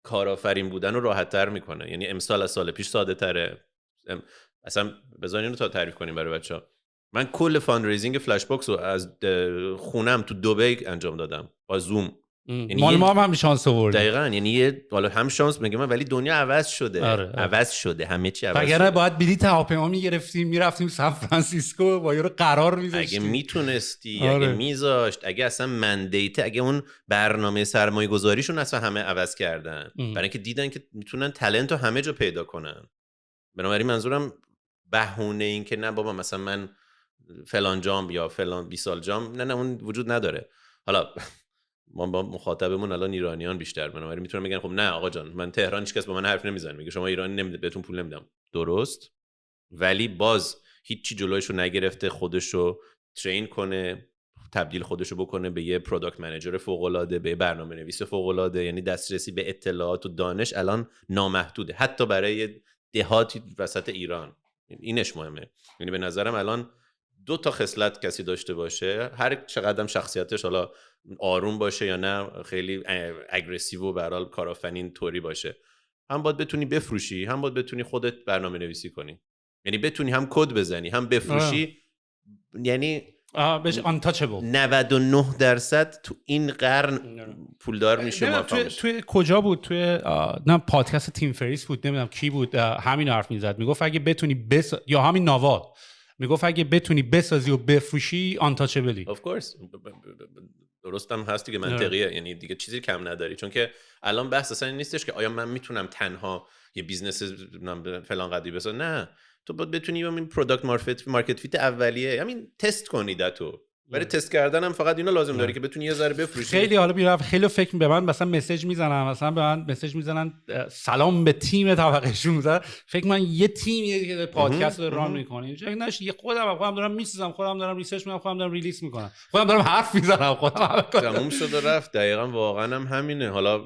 کارآفرین بودن رو راحت‌تر میکنه. یعنی امسال از سال پیش ساده تره. اصلا بذارین اینو تا تعریف کنیم برای بچه‌ها. من کل فاندریزینگ فلش باکس رو از خونم تو دبی انجام دادم با زوم. مال ما هم شانس آوردیم. دقیقاً، یعنی والا هم شانس میگم من، ولی دنیا عوض شده. عوض شده، همه چی عوض شده. اگر باید بلیط هواپیما میگرفتیم میرفتیم سان فرانسیسکو با یارو قرار میذاشتیم. اگه میتونستی، اگه میذاشت، اگه اصلا مندیت، اگه اون برنامه سرمایه گذاریشون اصلا همه عوض کردن برای اینکه دیدن که میتونن تالنت رو همه جا پیدا کنن. بنابراین منظورم بهونه این که نه بابا مثلا من فلان جام یا فلان 20 سال جام، نه اون وجود نداره. حالا ما با مخاطبمون الان ایرانیان بیشتر، بنابراین میتونن بگن خب نه آقا جان من تهران هیچ کس با من حرف نمیزنه، میگه شما ایرانی بهتون پول نمیدم. درست، ولی باز هیچی جلویشو نگرفته خودشو ترین کنه، تبدیل خودشو بکنه به یه پروداکت منیجر فوق العاده، به برنامه نویس فوق العاده. یعنی دسترسی به اطلاعات و دانش الان نامحدوده، حتی برای دهاتی وسط ایران. اینش مهمه. یعنی به نظرم الان 2 تا خصلت کسی داشته باشه، هر چقدرم شخصیتش حالا آروم باشه یا نه خیلی اگریسیو و به هر حال کارآفرین طوری باشه، هم باید بتونی بفروشی، هم باید بتونی خودت برنامه نویسی کنی. یعنی بتونی هم کد بزنی هم بفروشی. یعنی بهش untouchable 99% تو این قرن پولدار میشه. ما توی کجا بود؟ توی نه پادکست تیم فریس بود، نمیدونم کی بود، همین حرف میزد. میگفت اگه بتونی یا همین ناوال میگفت اگه بتونی بسازی و بفروشی untouchable. of course درستم هست دیگه، منطقیه. یعنی دیگه چیزی کم نداری، چون که الان بحث اصلا نیستش که آیا من میتونم تنها یه بیزنس فلان قدری بسازم. نه، تو باید بتونی همین پروداکت مارکت فیت اولیه، همین تست کنی داتو. برای تست کردن هم فقط اینو لازم داری که بتونی یه ذره بفروشی. خیلی حالا میرم خیلی فکر به من مثلا مسیج میزنن، مثلا به من مسیج میزنن سلام به تیم طبقه 16. فکر من یه تیمی که پادکست رو ران میکنه، فکر نش یه خودم دارم میسازم، خودم دارم ریسرچ میکنم، خودم دارم ریلیز میکنم، خودم دارم حرف میزنم، خودم تموم شد و رفت. دقیقاً واقعا هم همینه. حالا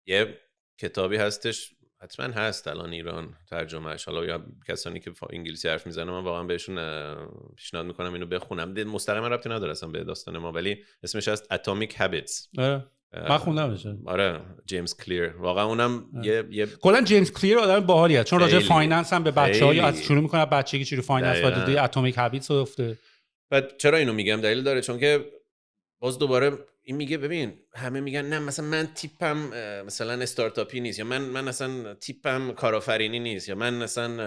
یه کتابی هستش حتما هست الان ایران ترجمهش، حالا یا کسانی که انگلیسی حرف میزنن من واقعا بهشون پیشنهاد میکنم اینو بخونم. مستقیما ربطی نداره اصلا به داستان ما، ولی اسمش هست Atomic Habits. من خوندمش. آره جیمز کلیر، واقعا اونم یه کلا جیمز کلیر آدم باحالیه، چون راجع فایننس هم به بچه‌ها از شروع میکنه، بچگی چجوری فایننس وارد دی اتمیک هابیتس افته. بعد چرا اینو میگم؟ دلیل داره، چون که باز دوباره این میگه ببین همه میگن نه مثلا من تیپم مثلا استارتاپی نیست، یا من اصلا تیپم کارآفرینی نیست، یا من مثلا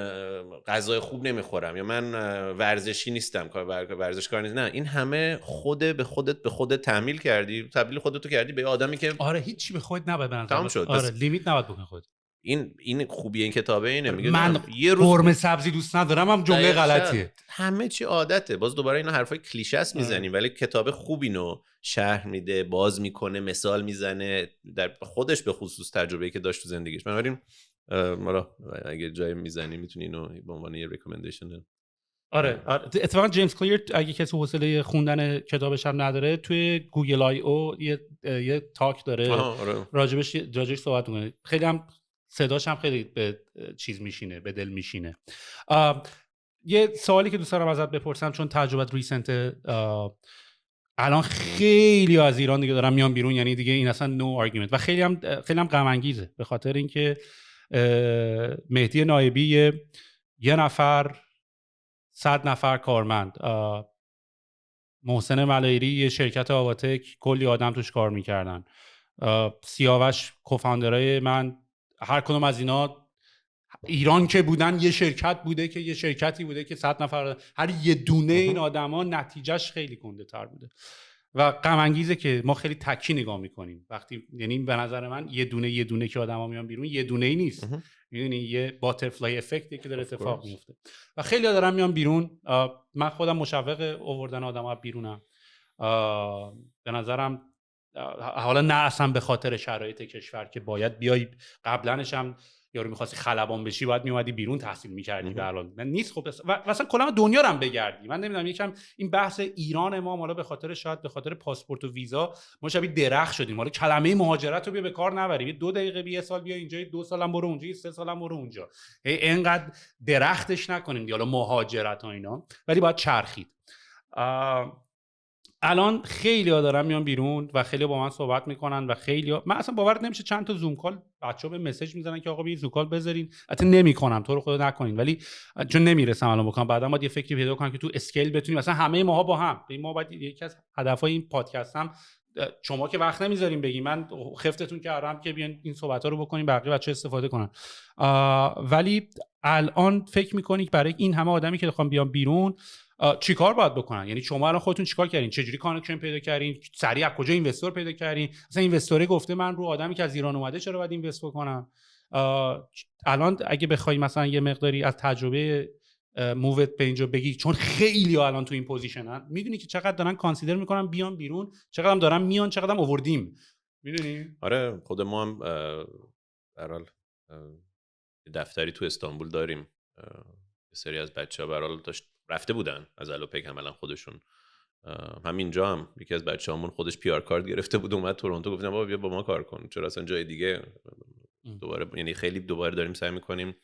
غذای خوب نمیخورم، یا من ورزشی نیستم، ورزشکار نیست. نه، این همه به خودت تحمیل کردی، تبدیل خودتو کردی به آدمی که آره هیچی به خودت نباید بنظر. تمام شد. آره لیمیت نباید بکنی خودت. این خوبی این کتابه اینه، میگه من یه روز قرمه سبزی دوست ندارم، هم جمله غلطیه. همه چی عادته. باز دوباره اینا حرفای کلیشه است میزنیم، ولی کتاب خوب اینو شرح میده، باز میکنه، مثال میزنه در خودش به خصوص تجربه‌ای که داشت تو زندگیش. بنابراین ما اگه جای میزنی میتونی اینو به عنوان یه ریکامندیشن. آره اتفاقا جیمز کلیر اگه کسی حوصله خوندن کتابش هم نداره، توی گوگل آی او یه تاک داره راجبش صحبت میکنه. خیلی هم صداش هم خیلی به چیز میشینه، به دل میشینه. یه سوالی که دوست دارم ازت بپرسم، چون تجربت ریسنت، الان خیلی از ایران دیگه دارن میان بیرون، یعنی دیگه این اصلا نو آرگومنت، و خیلی هم غم انگیزه، به خاطر اینکه مهدی نایبی یه نفر 100 نفر کارمند، محسن ملایری یه شرکت آواتک کلی آدم توش کار میکردن، سیاوش کوفاندرای من، هر کدوم از اینا ایران که بودن یه شرکت بوده که یه شرکتی بوده که 100 نفر، هر یه دونه این آدما نتیجهش خیلی گنده تر بوده و غم انگیزه که ما خیلی تکی نگاه میکنیم وقتی، یعنی به نظر من یه دونه که آدما میان بیرون یه دونه ای نیست، میدونی یه باترفلای افکتی که داره اتفاق میفته و خیلی ها دارن میان بیرون. من خودم مشوق آوردن آدما بیرونم. به نظرم حالا نه اصلا به خاطر شرایط کشور که باید بیای، قبلنش هم یارو می‌خواستی خلبان بشی باید میومدی بیرون تحصیل می‌کردی، به الان نیست. خب و اصلا کلا دنیا رو هم بگردی. من نمیدونم یکم این بحث ایران ما حالا به خاطر شاید به خاطر پاسپورت و ویزا ما شبیه درخت شدیم. حالا کلمه مهاجرت رو بیا به کار نبریم، 2 دقیقه یه سال بیا اینجا، 2 سالم برو اونجا، 3 سالم برو اونجا، اینقدر درختش نکنیم حالا مهاجرت و اینا، ولی باید چرخید. الان خیلی‌ها دارن میان بیرون و خیلی با من صحبت میکنن و خیلی‌ها، من اصلا باور نمیشه چند تا زوم کال بچه‌ها به مسیج میزنن که آقا بیا زوم کال بذارین. البته نمیکنم، تو رو خدا نکنین، ولی چون نمیرسم الان بکنم، بعدا باید یه فکری پیدا کنم که تو اسکیل بتونیم مثلا همه ماها با هم. ما باید یکی از هدفهای این پادکست هم، شما که وقت نمیذارین بگین، من خفتتون کردم که بیان این صحبت‌ها رو بکنیم بقیه بچه‌ها استفاده کنن، ولی الان فکر می‌کنید برای این همه آدمی که بخوام بیان بیرون چیکار باید بکنن؟ یعنی شما الان خودتون چیکار کردین؟ چجوری کانکشن پیدا کردین؟ سریع از کجا اینوستور پیدا کردین؟ مثلا اینوستوره گفته من رو آدمی که از ایران اومده چرا باید اینوست بکنم؟ الان اگه بخوای مثلا یه مقداری از تجربه مووت به اینجا بگی، چون خیلی الان تو این پوزیشنن، میدونی که چقدر دارن کانسیدر میکنن بیان بیرون، چقدر هم دارن میان، چقدر هم آوردیم، میدونی؟ آره خود ما هم برحال دفتری تو استانبول داریم، یه سری از بچه‌ها برحال داشت رفته بودن از الوپک عملا خودشون. همینجا هم یکی از بچه‌هامون خودش پی آر کارت گرفته بود اومد تورنتو، گفتم بابا بیا با ما کار کن، چرا اصلا جای دیگه دوباره، یعنی خیلی دوباره داریم سعی می‌کنیم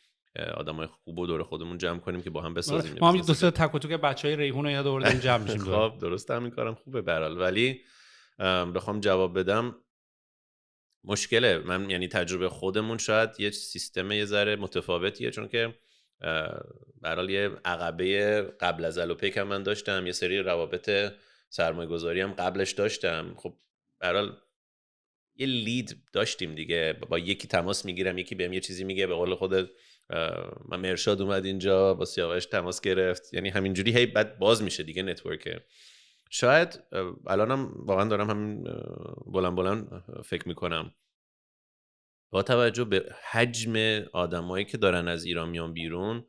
آدمای خوب و دور خودمون جمع کنیم که با هم بسازیم. ما هم دو سه تک و توک بچهای ریحون اینا دوباره داریم جمع میشیم. خب درسته، همین کارم خوبه برحال، ولی بخوام جواب بدم مشکله من، یعنی تجربه خودمون شاید یه سیستم یه ذره متفاوتیه، چون که برحال یه عقبه قبل از الوپک هم من داشتم، یه سری روابط سرمایه گذاری هم قبلش داشتم. خب برحال یه لید داشتیم دیگه، با یکی تماس میگیرم، یکی بهم یه چیزی میگه، به قول خودت من مرشاد اومد اینجا با سیاوش تماس گرفت، یعنی همینجوری هی بعد باز میشه دیگه نتورک. شاید الانم واقعا دارم همین بلند فکر میکنم، با توجه به حجم آدمایی که دارن از ایران میان بیرون،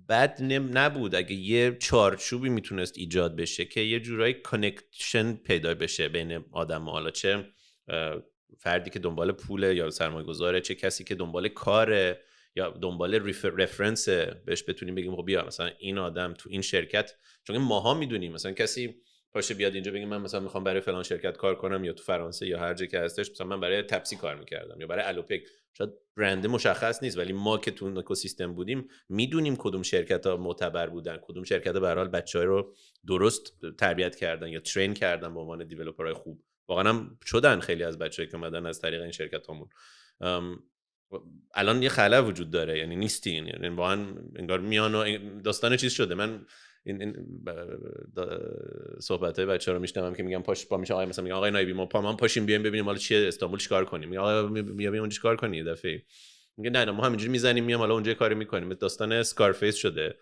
بد نبود اگه یه چارچوبی میتونست ایجاد بشه که یه جورایی کانکشن پیدا بشه بین آدم‌ها، حالا چه فردی که دنبال پوله یا سرمایه گذاره، چه کسی که دنبال کاره یا دنبال رفرنس، بهش بتونیم بگیم خب بیا مثلا این آدم تو این شرکت، چون ماها میدونیم مثلا کسی باشه بیاد اینجا بگه من مثلا میخوام برای فلان شرکت کار کنم، یا تو فرانسه یا هر جا که هستش، مثلا من برای تپسی کار میکردم یا برای الوپک، شاید برند مشخص نیست، ولی ما که تو اون اکوسیستم بودیم میدونیم کدوم شرکت‌ها معتبر بودن، کدوم شرکت‌ها به هر حال بچه‌ها رو درست تربیت کردن یا ترین کردن به عنوان دیولپرهای خوب. واقعا هم شدن خیلی از بچه‌ای که اومدن از طریق این شرکت‌هامون. الان یه خلا وجود داره، یعنی نیستین، یعنی واقعا انگار میان و داستان چیز شده. من این صحبت‌های بچه‌ها رو میشنوم که میگم پاش با میشه آقا، مثلا میگم آقای نایبی ما پاشیم بیایم ببینیم حالا چیه استانبول چیکار کنیم، میگم آقا بیا اونجا چیکار کنی، یه دفعه میگه نه ما همینجوری میزنیم میام حالا اونجا کاری میکنیم. داستان اسکارفیس شده،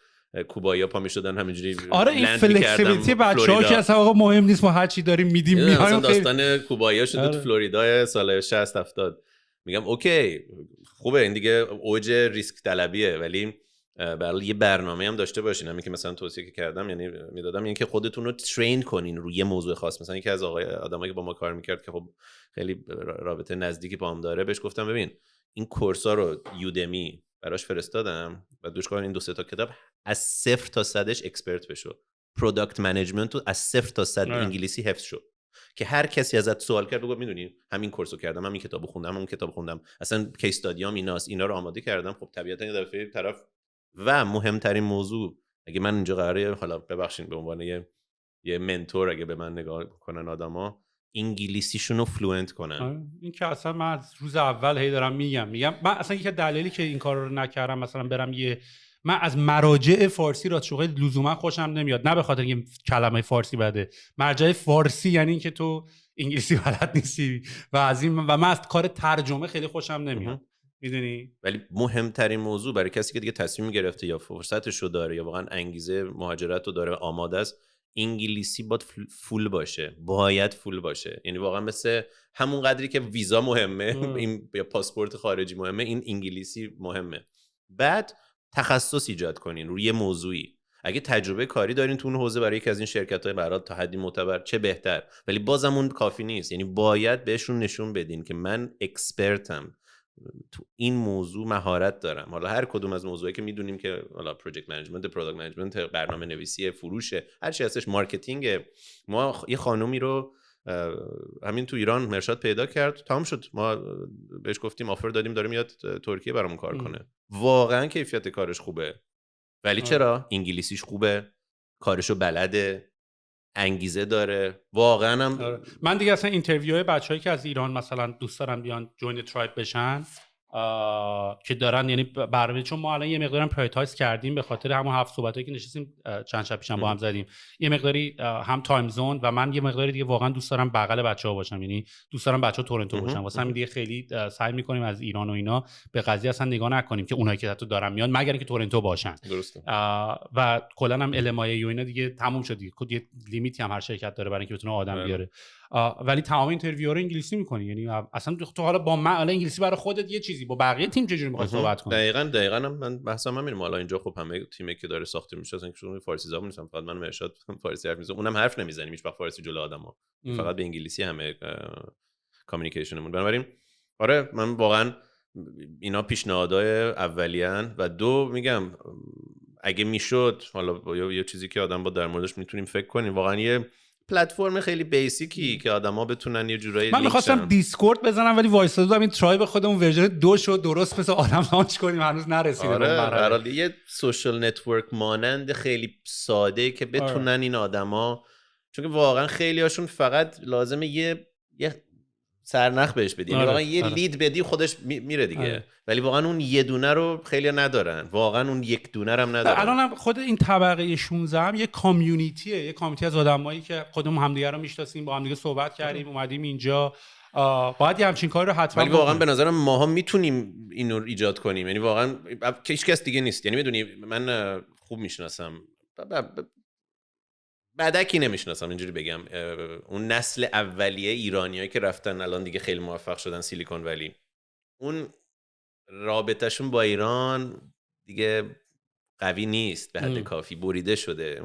کوبایی‌ها پا میشدن همینجوری. آره این فلکسیبیلیتی بچه‌ها که اصلا آقا مهم نیست، ما هر چی داریم میدیم میایم. داستان کوبایی‌ها شده تو فلوریدا سال 60 70. میگم اوکی خوبه، این دیگه اوج ریسک طلبیه، ولی برای یه برنامه هم داشته باشین. همین که مثلا توصیه که کردم، یعنی میدادم این که خودتون رو ترین کنین روی یه موضوع خاص. مثلا یکی از آدمایی که با ما کار میکرد که خب خیلی رابطه نزدیکی با هم داره، بهش گفتم ببین این کورسا رو یودمی براش فرستادم و دوش کار این 2-3 تا کتاب از 0 تا 100ش اکسپرت بشو. پروداکت منیجمنت رو از 0 تا 100 انگلیسی حفظ شو که هر کسی ازت سوال کرد بگو میدونی همین کورسو کردم، همین کتابو خوندم، اون کتابو خوندم، اصلا کیس استادیام ایناست، اینا رو آماده کردم. خب طبیعتا یه دفعه طرف، و مهمترین موضوع اگه من اینجا قراره، حالا ببخشید به عنوان یه منتور اگه به من نگاه کنن آدما، انگلیسیشون رو فلوئنت کنن. این که اصلا من از روز اول هی دارم میگم من اصلا یک دلیلی که این کار رو نکردم مثلا برم من از مراجع فارسی را شغل لزوما خوشم نمیاد، نه به خاطر اینکه کلمه فارسی بده، مرجع فارسی یعنی اینکه تو انگلیسی بلد نیستی و از این و من از کار ترجمه خیلی خوشم نمیاد، میدونی. ولی مهمترین موضوع برای کسی که دیگه تصمیم گرفته یا فرصتش رو داره یا واقعا انگیزه مهاجرت رو داره، آماده است، انگلیسی باید فول باشه، باید فول باشه. یعنی واقعا مثل همون قدری که ویزا مهمه این یا پاسپورت خارجی مهمه، این انگلیسی مهمه. بعد تخصص ایجاد کنین روی یه موضوعی. اگه تجربه کاری دارین تو اون حوزه برای یکی از این شرکت‌های برات تا حدی معتبر چه بهتر، ولی بازم اون کافی نیست. یعنی باید بهشون نشون بدین که من اکسپرتم تو این موضوع، مهارت دارم. حالا هر کدوم از موضوعی که میدونیم که حالا پروژکت منیجمنت، پروداکت منیجمنت، برنامه نویسی، فروشه، هر چی هستش، مارکتینگ. ما یه خانومی رو همین تو ایران مرشاد پیدا کرد، تمام شد. ما بهش گفتیم آفر دادیم، داره میاد ترکیه برامون کار کنه. واقعا کیفیت کارش خوبه، ولی چرا؟ انگلیسیش خوبه، کارشو بلده، انگیزه داره. واقعا هم من دیگه اصلا اینترویو بچه‌ای که از ایران مثلا دوست دارم بیان جوین ترایب بشن که دارن، یعنی برنامه، چون ما الان یه مقدارم پرایورتایز کردیم به خاطر همون هفت صحبتایی که نشستیم چند شب پیشم با هم زدیم، یه مقداری هم تایم زون و من یه مقداری دیگه واقعا دوست دارم بغل بچه‌ها باشم، یعنی دوست دارم بچه‌ها تورنتو باشن. واسه همین دیگه خیلی سعی می‌کنیم از ایران و اینا به قضیه اصلا نگاه نکنیم که اونایی که حتی دارن میان مگر اینکه تورنتو باشن. درسته. و کلا هم LMIA و اینا دیگه تموم شد دیگه، یه لیمیتی هم هر شرکت داره برای اینکه بتونه آدم بیاره. ولی تمام اینترویو رو انگلیسی می‌کنی، یعنی اصلا تو حالا با من الان انگلیسی برای خودت یه چیزی، با بقیه تیم چجوری می‌خوای صحبت کنی؟ دقیقاً من بحثم همینه. حالا اینجا خب همه تیمی که داره ساخته میشه اصلا که فارسی زبان نیستن، فقط من مرشاد فارسی حرف میزنم، اونم حرف نمیزنیم هیچ وقت فارسی جلو آدما، فقط به انگلیسی همه کامیونیکیشنمون. بنابراین آره من واقعا اینا پیشنهادهای اولیه‌ان و دو میگم اگه میشد حالا یه چیزی که آدم با در موردش میتونیم فکر کنیم، واقعا یه پلتفرم خیلی بیسیکی که آدما بتونن یه جورایی من می‌خواستم دیسکورد بزنم ولی وایساده بودم این ترایب خودمون ورژن 2 شد درست مثل آدم لانچ کنیم، هنوز نرسیده. آره یه سوشال نتورک مانند خیلی ساده که بتونن این آدما، چون که واقعا خیلی هاشون فقط لازمه یه سرنخ بهش بدی، یعنی واقعا یه لید بدی خودش میره دیگه. ولی واقعا اون یه دونه رو خیلی ندارن، واقعا اون یک دونه رو هم ندارن. الان خود این طبقه 16 هم یه کامیونیتیه، یه کامیونیتی از آدمایی که خودمون همدیگه رو میشناسیم، با همدیگه صحبت کردیم، اومدیم اینجا. باید یه همچین کاری رو حتما ولی واقعا به نظرم ماها میتونیم اینو ایجاد کنیم، یعنی واقعا که هیچ کس دیگه نیست. یعنی میدونی من خوب میشناسم، بدکی نمیشناسم اینجوری بگم، اون نسل اولیه ایرانیایی که رفتن الان دیگه خیلی موفق شدن سیلیکون ولی، اون رابطهشون با ایران دیگه قوی نیست به حد کافی، بریده شده.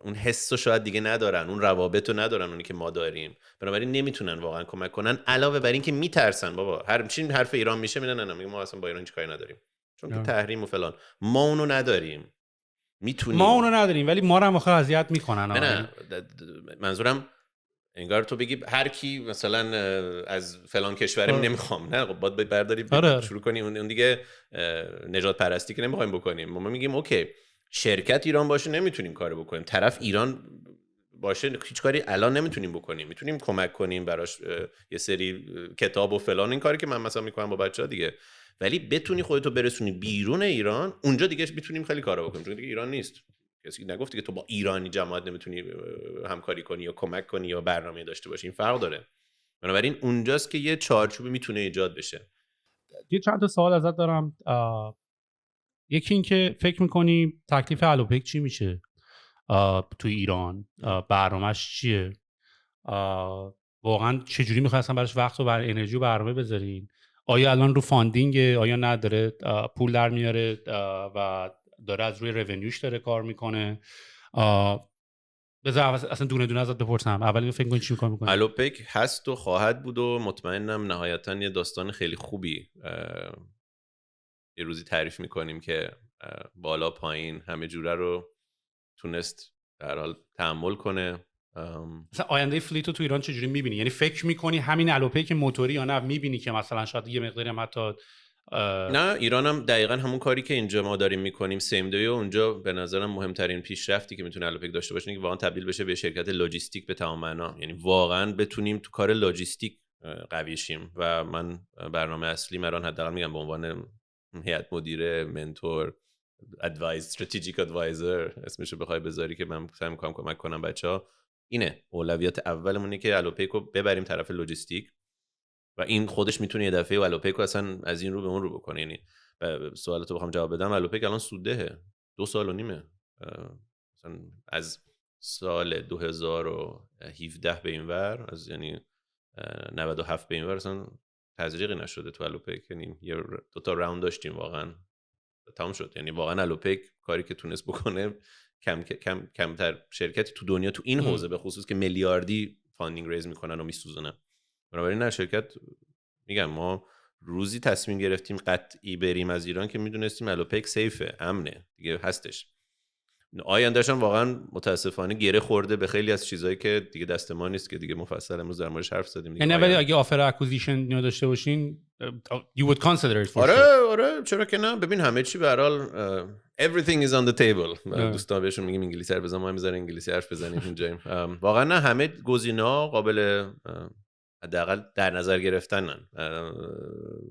اون حسو شاید دیگه ندارن، اون روابطو ندارن اونی که ما داریم، بنابراین نمیتونن واقعا کمک کنن. علاوه بر این که میترسن بابا هر چین حرف ایران میشه میگن نه ما اصلا با ایران هیچ کاری نداریم چون که تحریم و فلان. ما اونو نداریم، میتونیم. ما اونو نداریم ولی ما رو هم آخر اذیت میکنن. نه منظورم انگار تو بگی هر کی مثلا از فلان کشوری نمیخوام، نه باید برداری شروع کنی اون دیگه نجات پرستی که نمیخوایم بکنیم. ما میگیم اوکی شرکت ایران باشه نمیتونیم کارو بکنیم، طرف ایران باشه هیچ کاری الان نمیتونیم بکنیم، میتونیم کمک کنیم براش یه سری کتاب و فلان، این کاری که من مثلا میکنم با بچه‌ها دیگه. ولی بتونی خودتو برسونی بیرون ایران، اونجا دیگه میتونیم خیلی کارا بکنیم، چون دیگه ایران نیست. کسی نگفته که تو با ایرانی جماعت نمیتونی همکاری کنی یا کمک کنی یا برنامه داشته باشی، این فرق داره. بنابراین اونجاست که یه چارچوبی میتونه ایجاد بشه. یه چند تا سوال ازت دارم. یکی این که فکر میکنی تکلیف الوپک چی میشه تو ایران؟ برنامه‌اش چیه؟ واقعا چجوری میخوای اصلا براش وقت و انرژی و برنامه بذارین؟ آیا الان رو فاندینگ، آیا نداره پول در میاره و داره از روی رونیوش داره کار میکنه؟ بذار اصلا دونه دونه ازت بپرسم. اول فکر کنی چی کار میکنی؟ الوپک هست و خواهد بود و مطمئنم نهایتاً یه داستان خیلی خوبی یه روزی تعریف میکنیم که بالا پایین همه جوره رو تونست در حال تحمل کنه. مثلا آینده فلیتو تو ایران چجوری میبینی؟ یعنی فکر میکنی همین الوپک موتوری یا نه میبینی که مثلا شاید یه مقداری هم حتی نه ایران هم دقیقاً همون کاری که اینجا ما داریم میکنیم سیم دوی، و اونجا به نظرم مهمترین پیشرفتی که میتونه الوپک داشته باشه اینه که واقعا تبدیل بشه به شرکت لوجستیک به تمام معنا. یعنی واقعا بتونیم تو کار لوجستیک قوی شیم و من برنامه اصلی مران حداقل میگم به عنوان هیئت مدیره، منتور، استراتژیک ادوایزر اسمشو بخوای بذاری که من سعی میکنم کمک کنم بچه‌ها، اینه اولویت اولمونه که الوپک رو ببریم طرف لوجستیک و این خودش میتونه یه دفعه الوپک رو اصلا از این رو به اون رو بکنه. یعنی سوالتو بخوام جواب بدم، الوپک الان سوددهه 2.5 سال مثلا از سال 2017 به این ور، از یعنی 97 به این ور اصلا تزریقی نشده تو الوپک. یعنی یه 2 تا راوند داشتیم واقعا تمام شد. یعنی واقعا الوپک کاری که تونست بکنه کمتر شرکتی تو دنیا تو این حوزه به خصوص که میلیاردی فاندینگ ریز میکنن و میسوزونن. بنابراین نه شرکت میگم ما روزی تصمیم گرفتیم قطعی بریم از ایران که میدونستیم الوپک سیفه، امنه دیگه هستش. آیندهش هم واقعا متاسفانه گره خورده به خیلی از چیزایی که دیگه دست ما نیست که دیگه مفصل امروز در موردش حرف زدیم. یعنی ولی اگه آفر اکوزیشن داشته باشین you would consider it for آره sure. آره چرا که نه. ببین همه چی به هر حال everything is on the table. دوستان بهشون میگیم انگلیسی حرف بزن، ما هم میذاریم انگلیسی حرف بزنیم اینجا. واقعا نه همه گزینه‌ها قابل حداقل در نظر گرفتنن.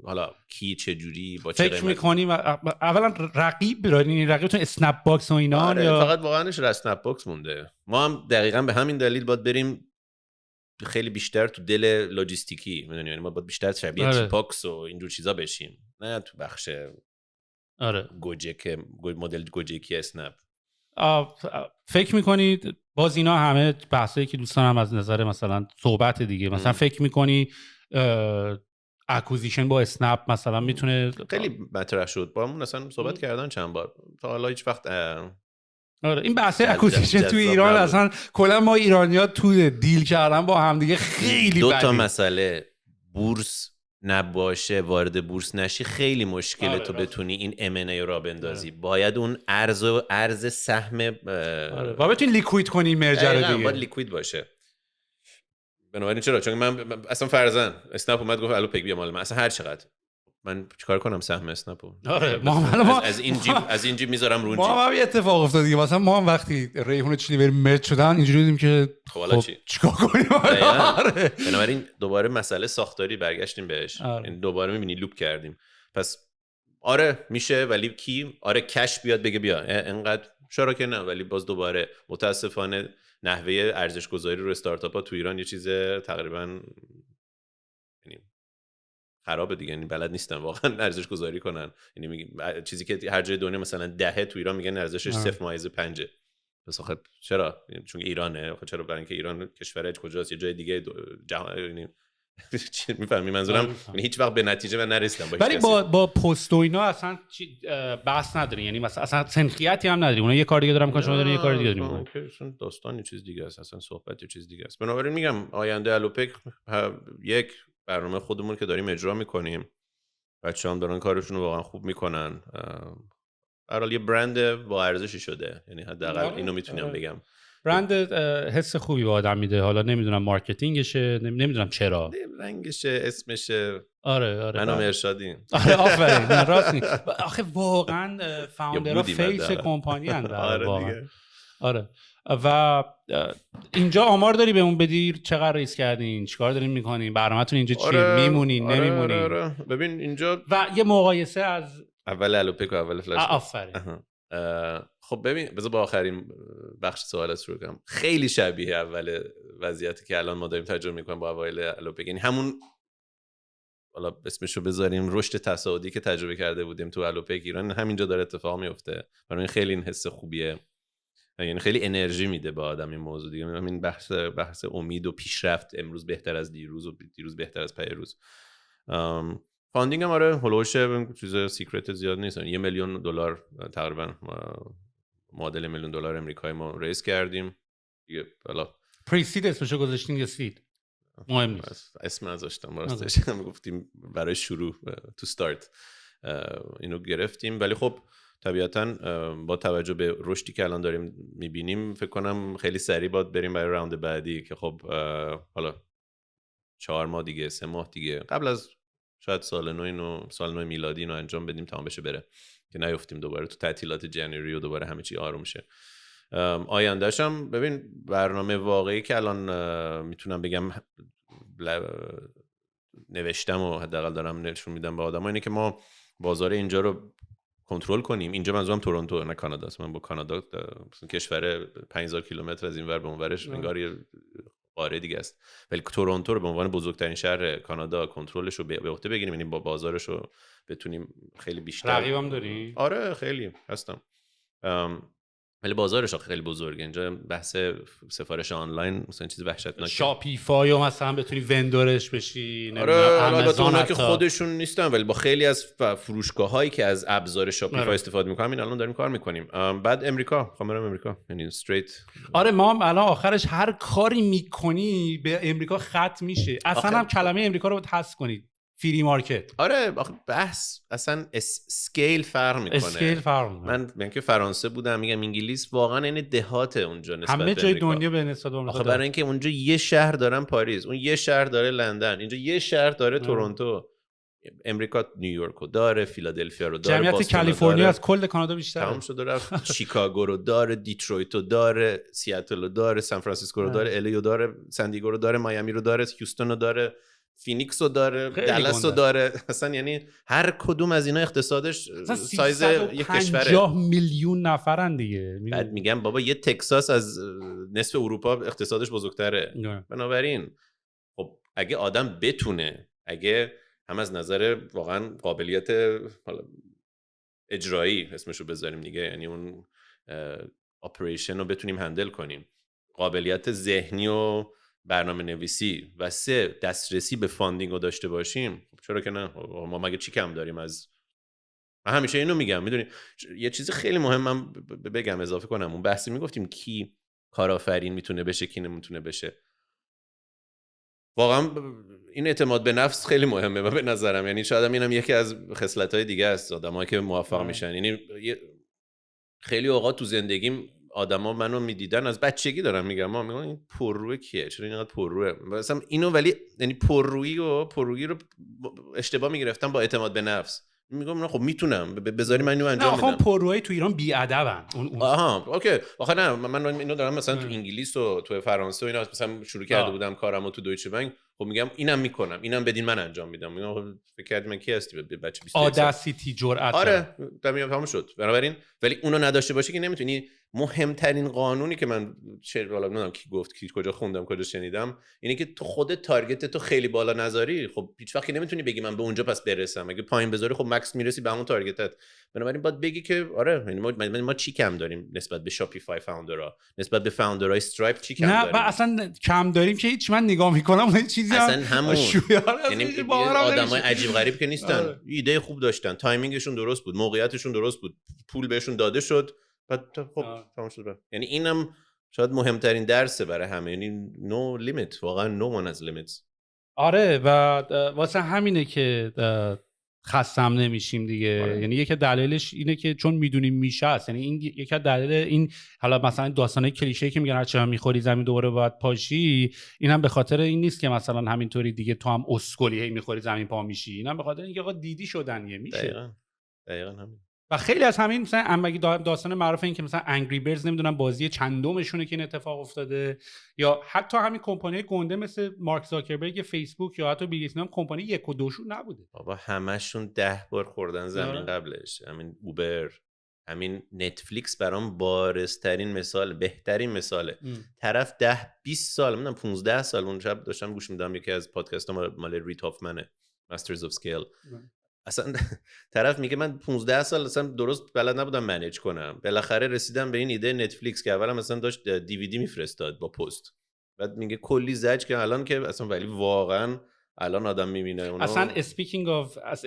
حالا کی چه جوری با چه فکر می‌کنیم اولا رقیب برین رقیبتون اسنپ باکس و اینا آره یا فقط واقعاش اسنپ باکس مونده. ما هم دقیقاً به همین دلیل باید بریم خیلی بیشتر تو دل لوجستیکی، میدونی، یعنی ما باید بیشتر شبیه تیپاکس و اینجور چیزا بشیم، نه تو بخش گوجک مدل گوجکی اسنپ. فکر میکنید باز اینا همه بحثایی که دوستانم از نظر مثلا صحبت دیگه مثلا فکر میکنی اکوزیشن با اسنپ مثلا میتونه خیلی مطرح شد با همون اصلا صحبت کردن چند بار تا حالا هیچ وقت آره این بحث اکوزیشن تو ایران اصلا کلا ما ایرانی‌ها تو دیل کردن با هم دیگه خیلی دو تا مسئله، بورس نباشه وارد بورس نشی خیلی مشکله. تو بتونی این M&A را بندازی باید اون ارز سهم و بتونی لیکوید کنی مرجر دیگه باید لیکوید باشه. بنابراین چرا؟ چون من اصلا فرضاً اسنپ اومد گفت الوپک بیا مال من، اصلا هر چقدر من چیکار کنم سهم اسنپو؟ آره ما از این جیب میذارم رو اون جیب. ما هم اتفاق افتاد دیگه، مثلا ما هم وقتی ریحون چیلیور مرج شدن اینجوری دیدیم که خب چیکار کنیم. آره بنابراین دوباره مسئله ساختاری برگشتیم بهش. این دوباره میبینی لوپ کردیم. پس آره میشه، ولی کی؟ آره کش بیاد بگه بیا اینقدر، چرا که نه. ولی باز دوباره متاسفانه نحوه ارزش گذاری رو استارتاپ ها تو ایران یه چیز تقریبا خرابه دیگه. یعنی بلد نیستن واقعا ارزش گذاری کنن. یعنی چیزی که هر جای دنیا مثلا 10 تو ایران میگن ارزشش 0.5. پس آخه چرا؟ چون ایرانه. آخه چرا؟ برای اینکه ایران کشور کجاست، یه جای دیگه جهان. یعنی میفهمی منظورم؟ یعنی هیچ وقت به نتیجه من نرسیدم. ولی با پست و اینا اصلا بحث ندارین، یعنی مثلا اصلا سنخیتی هم نداریم. اونا یه کار دیگه دارن میکنن، شما دارین یه کار دیگه دارین میکنن. داستان یه چیز دیگه است، اصلا صحبت یه چیز دیگه است. بنابراین میگم آینده الوپک یک برنامه خودمون که داریم اجرا میکنیم، بچه‌ها دارن کارشون رو واقعا خوب میکنن. برای یه برند با ارزشی شده، یعنی حداقل اینو میتونم بگم. برند حس خوبی به آدم میده. حالا نمیدونم مارکتینگشه، نمیدونم چرا، رنگشه، اسمشه. آره منم ارشادی. آره آفرین. راست نیست آخه واقعا فاوندرها فیس کمپانی اند. آره و اینجا آمار داری بهمون بدی چقدر ریسک کردین، چیکار دارین میکنین، برنامه‌تون اینجا چیه؟ میمونین نمیمونین؟ آره. ببین اینجا و یه مقایسه از اول الوپک و اول فلاش. آفرین. خب ببین بذار با آخرین بخش سوالت شروع کنم. خیلی شبیه اول وضعیتی که الان ما داریم تجربه میکنیم با اوایل الوپک. یعنی همون حالا اسمشو بذاریم رشد تصاعدی که تجربه کرده بودیم تو الوپک ایران، همینجا داره اتفاق میفته. برای خیلی این حس خوبیه، یعنی خیلی انرژی میده به آدم این موضوع دیگه. همین بحث امید و پیشرفت، امروز بهتر از دیروز و دیروز بهتر از پیروز. فاندینگ هم آره هولوش چیز سیکرت زیاد نیست. $1 میلیون تقریبا معادل $1 میلیون امریکایی ما ریز کردیم دیگه. حالا پری سید اسمشو گذاشتین یا سید؟ مهم نیست، اسم نذاشتم راستش. هم گفتیم برای شروع تو استارت اینو گرفتیم. ولی خب طبیعتاً با توجه به رشدی که الان داریم میبینیم فکر کنم خیلی سریع باید بریم برای راوند بعدی که خب حالا 4 ماه دیگه 3 ماه دیگه قبل از شاید سال نو میلادی اینو انجام بدیم تمام بشه بره، که نیفتیم دوباره تو تعطیلات جنوری و دوباره همه چی آروم شه. آیندهش هم ببین برنامه واقعی که الان میتونم بگم نوشتم و حداقل دارم نشون میدم به آدما اینه که ما بازار اینجا رو کنترل کنیم. اینجا منظورم تورنتو نه کانادا است. من با کانادا کشور 5000 کیلومتر از این ور به اون ورش انگار یه قاره دیگه است، ولی تورنتو رو به عنوان بزرگترین شهر کانادا کنترلش رو به عهده بگیریم، یعنی با بازارش رو بتونیم خیلی بیشتر. رقیبم داری؟ آره خیلی هستم. ولی بازارش خیلی بزرگه. اینجا بحث سفارش آنلاین مثلا چیز وحشتناکه. شاپیفای و مثلا بتونی وندورش بشی. آره البته اونا که خودشون نیستن، ولی با خیلی از فروشگاه هایی که از ابزار شاپیفای استفاده میکنن این الان داریم کار میکنیم. بعد امریکا، کامرام امریکا، یعنی استریت. آره ما هم الان آخرش هر کاری میکنی به امریکا ختم میشه. اصلا هم کلمه امریکا رو حذف کنید. فری مارکت. آره بحث اصلا اسکیل فرق میکنه. اسکیل فرق میکنه. من که فرانسه بودم میگم انگلیس واقعا این دهات اونجا نسبت به همه جای دنیا به نسبت آخه برای اینکه اونجا یه شهر دارن پاریس، اون یه شهر داره لندن، اینجا یه شهر داره تورنتو. امریکا نیویورک رو داره، فیلادلفیا رو داره، جمعیت کالیفرنیا از کل کانادا بیشتره. تمام شده رفت. شیکاگو رو داره، دیترویت رو داره، سیاتل رو داره، سان فرانسیسکو رو داره، الی رو داره، سان دیگو رو داره، میامی رو داره، هیوستن رو داره، فینیکس رو داره، دالاس رو داره. اصلا یعنی هر کدوم از اینا اقتصادش سایز یک کشوره. 50 میلیون نفرن دیگه. بعد میگم بابا یه تکساس از نصف اروپا اقتصادش بزرگتره. بنابراین خب اگه آدم بتونه، اگه هم از نظر واقعا قابلیت اجرایی اسمشو بذاریم دیگه، یعنی اون اپریشن رو بتونیم هندل کنیم، قابلیت ذهنی و برنامه نویسی و 3 دسترسی به فاندینگ رو داشته باشیم، چرا که نه؟ ما مگه چی کم داریم؟ من همیشه اینو میگم. میدونی یه چیز خیلی مهمم بگم اضافه کنم، اون بحثی میگفتیم کی کارآفرین میتونه بشه، کی نمیتونه بشه. واقعا این اعتماد به نفس خیلی مهمه به نظرم. یعنی شاید اینم یکی از خصلت‌های دیگه است آدمایی که موفق میشن. یعنی خیلی اوقات تو زندگیم آدما منو میدیدن، از بچگی دارم میگم، ما میگن این پرروه کیه، چرا اینقدر پرروه مثلا اینو، ولی یعنی پررویی رو اشتباه میگرفتم با اعتماد به نفس. میگم نه خب میتونم، بذاری من اینو انجام میدم. نه آخه پررویی تو ایران بی‌ادبن. آها اوکی. آخه نه من اینو دارم مثلا تو انگلیس و تو فرانسه و اینا مثلا شروع کرده بودم کارمو تو دویچه بانک. خب میگم اینم میکنم، اینم بدین من انجام میدم. میگم فکر کردی من کی هستی بچه 20 آداسیتی، جرأت. آره تمام شد. بنابراین ولی اونو نداشته باشی که نمیتونی. مهمترین قانونی که من والا نمیدونم کی گفت، کی کجا خوندم، کجا شنیدم، اینه که تو خودت تارگت تو خیلی بالا نذاری، خب هیچ وقتی نمیتونی بگی من به اونجا پس برسم. اگه پایین بذاری خب مکس میرسی به همون تارگتت. بنابراین باید بگی که آره یعنی ما چی کم داریم نسبت به شاپیفای فاوندرها، نسبت به فاوندرهای استرایپ چی کم داریم؟ نه اصلا کم داریم که هیچ. من نگاه میکنم یه چیزی اصلا همون یعنی آدمای عجیب غریب که نیستن. ایده خوب داشتن، تایمینگشون درست بود، موقعیتشون درست بود، پول بهشون داده شد، بعد خب تمام شد. یعنی اینم شاید مهمترین درسه برای همه. یعنی نو لیمیت، واقعا نو من از لیمیتس. آره و واسه همینه که خستم نمیشیم دیگه. آره. یعنی یکی دلیلش اینه که چون میدونیم میشه است. یعنی این یکی دلیل این حالا مثلا داستانه کلیشه‌ای که میگن هر چقدر میخوری زمین دوباره باید پاشی، اینم به خاطر این نیست که مثلا همینطوری دیگه تو هم اسکلی هی میخوری زمین پا میشی. اینم به خاطر اینکه آقا دیدی شدن میشه. دقیقاً همین. و خیلی از همین مثلا اگه داستان معروف این که مثلا انگری برز نمیدونم بازی چندمشونه که این اتفاق افتاده، یا حتی همین کمپانی گنده مثل مارک زاکربرگ فیسبوک یا حتی بیل گیتس هم کمپانی 1 و 2 شون نبوده. بابا همشون 10 بار خوردن زمین قبلش. همین اوبر، همین نتفلیکس برام بارزترین مثال، بهترین مثاله. طرف 10-20 سال نمیدونم 15 سال اون شب داشتم گوش میدم یکی از پادکست ها مال ریت هافمنه، ماسترز اف اسکیل. اصلا طرف میگه من 15 سال اصلا درست بلد نبودم منیج کنم، بالاخره رسیدم به این ایده نتفلیکس که اولا مثلا داشت دیویدی میفرستاد با پست، بعد میگه کلی زج که الان که اصلا ولی واقعا الان آدم میبینه اونو. اصلا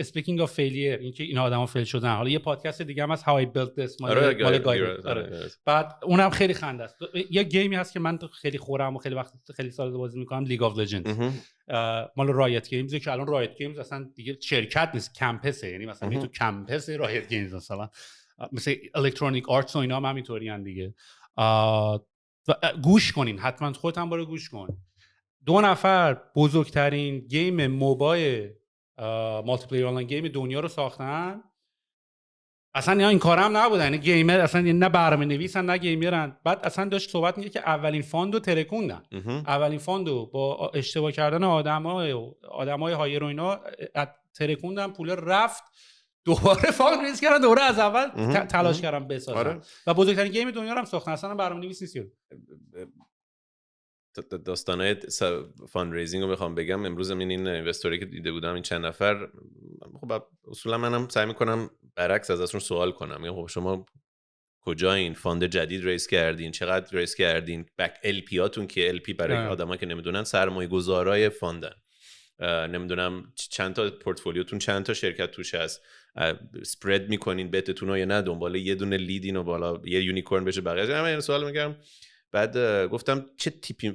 speaking of failure، اینکه این آدما فیل شدن. حالا یه پادکست دیگه هم از How I Built This مال گایدر. بعد اونم خیلی خنده است. یه گیمی هست که من خیلی خورم و خیلی وقت خیلی سال بازی میکنم، لیگ آف لژندز مال رایت گیمز، که الان رایت گیمز اصلا دیگه شرکت نیست، کمپسه. یعنی مثلا تو کمپس رایت گیمز مثلا مثل الکترونیک آرتس و اینا هم همینطورین دیگه. گوش کنین حتما، خودت هم برو گوش کن. 2 نفر بزرگترین گیم موبایل مالتی پلییر آنلاین گیم دنیا رو ساختن. اصلا اینا این کارم نبودن، یعنی گیمر اصلا نه برنامه‌نویسن نه گیمرن. بعد اصلا داشت صحبت میگه که اولین فاندو ترکوندن. اولین فاندو با اشتباه کردن آدمای هایر و اینا ترکوندن، پول رفت، دوباره فاند ریز کردن، دوباره از اول تلاش کردن بسازن. آره. و بزرگترین گیم دنیا رو هم ساختن. اصلا برنامه‌نویس نیست. داستانای فاند ریزینگ رو بخوام بگم، امروز این اینوستوری که دیده بودم این چند نفر، خب اصولا منم سعی میکنم برعکس ازشون سوال کنم. میگم خب شما کجا این فاند جدید ریس کردین، چقدر ریس کردین، بک ال پی هاتون که ال پی برای آدمایی که نمیدونن سرمایه‌گذارای فاندن، نمیدونم چند تا پورتفولیوتون چند تا شرکت توش هست، سپرد میکنین بتتون رو یا نه، دنبال یه دونه لیدین و بالا یه یونیکورن بشه بقیه. من سوال میگم بعد گفتم چه تیپی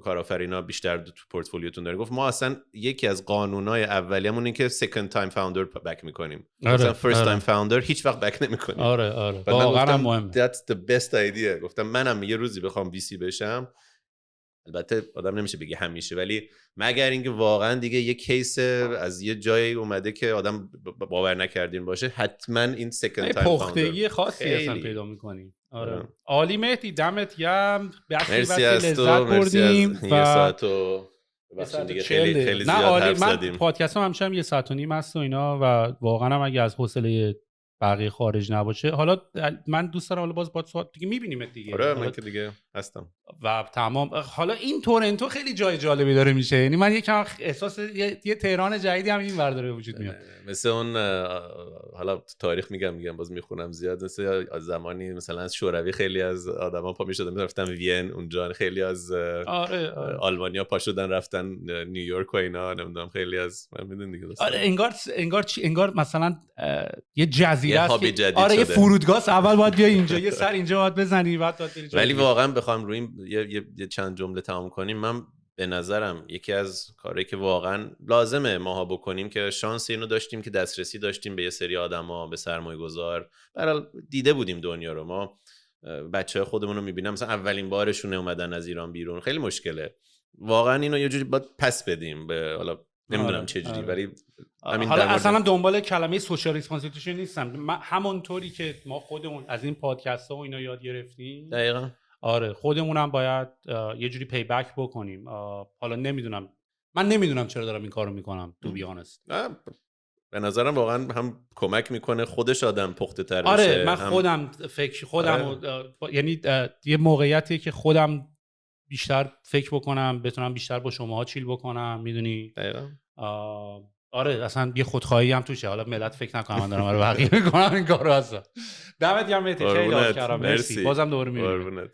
کارآفرینا بیشتر تو پورتفولیوتون دارین؟ گفت ما اصلا یکی از قانونای اولیه‌مون اینه که سکند تایم فاوندر بک میکنیم، مثلا فرست تایم فاوندر هیچ وقت بک نمیکنیم. آره واقعا مهمه. That's the best idea. گفتم منم یه روزی بخوام وی سی بشم، البته آدم نمیشه بگه همیشه، ولی مگر اینکه واقعا دیگه یه کیس از یه جایی اومده که آدم باور نکردین باشه، حتما این سکند تایم پختگی خاصی اصلا پیدا می‌کنی. آره عالی مهدی، دمت گرم، مرسی لذت بردیم و یه ساعت و دیگه خیلی زیاد حرف زدیم. من پادکستم همیشه 1 ساعت و نیم است و اینا، و واقعا هم اگه از حوصله بقیه خارج نباشه، حالا من دوست دارم حالا باز دیگه می‌بینیمت دیگه. آره من که دیگه هستم و تمام. حالا این تورنتو خیلی جای جالبی داره میشه، یعنی من یکم احساس یه تهران جدیدی هم این ور داره وجود میاد. مثل اون حالا تاریخ میگم باز میخونم زیاد، مثل زمانی مثلا از شوروی خیلی از آدما پا میشدن میرفتن وین، اونجا خیلی از آلمانیا پا شدن رفتن نیویورک و اینا، نمیدونم خیلی از من میدونم دیگه. آره انگار مثلا یه جزیره است، آره یه فرودگاه اول باید بیای اینجا، یه سر اینجا باید بزنی بعد ولی واقعا بخوام روی یه چند جمله تمام کنیم، من به نظرم یکی از کارهایی که واقعا لازمه ماها بکنیم که شانس اینو داشتیم که دسترسی داشتیم به یه سری آدما، به سرمایه‌گذار، برای دیده بودیم دنیا رو. ما بچه‌های خودمون رو می‌بینم مثلا اولین بارشون اومدن از ایران بیرون، خیلی مشکله واقعا اینو یه جوری باید پس بدیم به، حالا نمیدونم چه جوری، ولی حالا اصلا دنبال کلمه سوشال ریسپانسیبیلیتی نیستم. همونطوری که ما خودمون از این پادکست‌ها و اینا یاد گرفتیم، دقیقاً آره خودمونم باید یه جوری پی بک بکنیم. حالا من نمیدونم چرا دارم این کارو میکنم تو بیانست. به نظرم واقعا هم کمک میکنه خودش آدم پخته تر بشه. آره من خودم یعنی یه موقعیتیه که خودم بیشتر فکر بکنم، بتونم بیشتر با شماها چیل بکنم، میدونی. دقیقاً آره اصلا یه خودخواهی هم توشه، حالا ملت فکر نکنم من دارم رو بقیه میکنم این کارو. اصلا دمت گرم مهدی، خیلی حال کردم، مرسی. بازم دوباره میبینیم.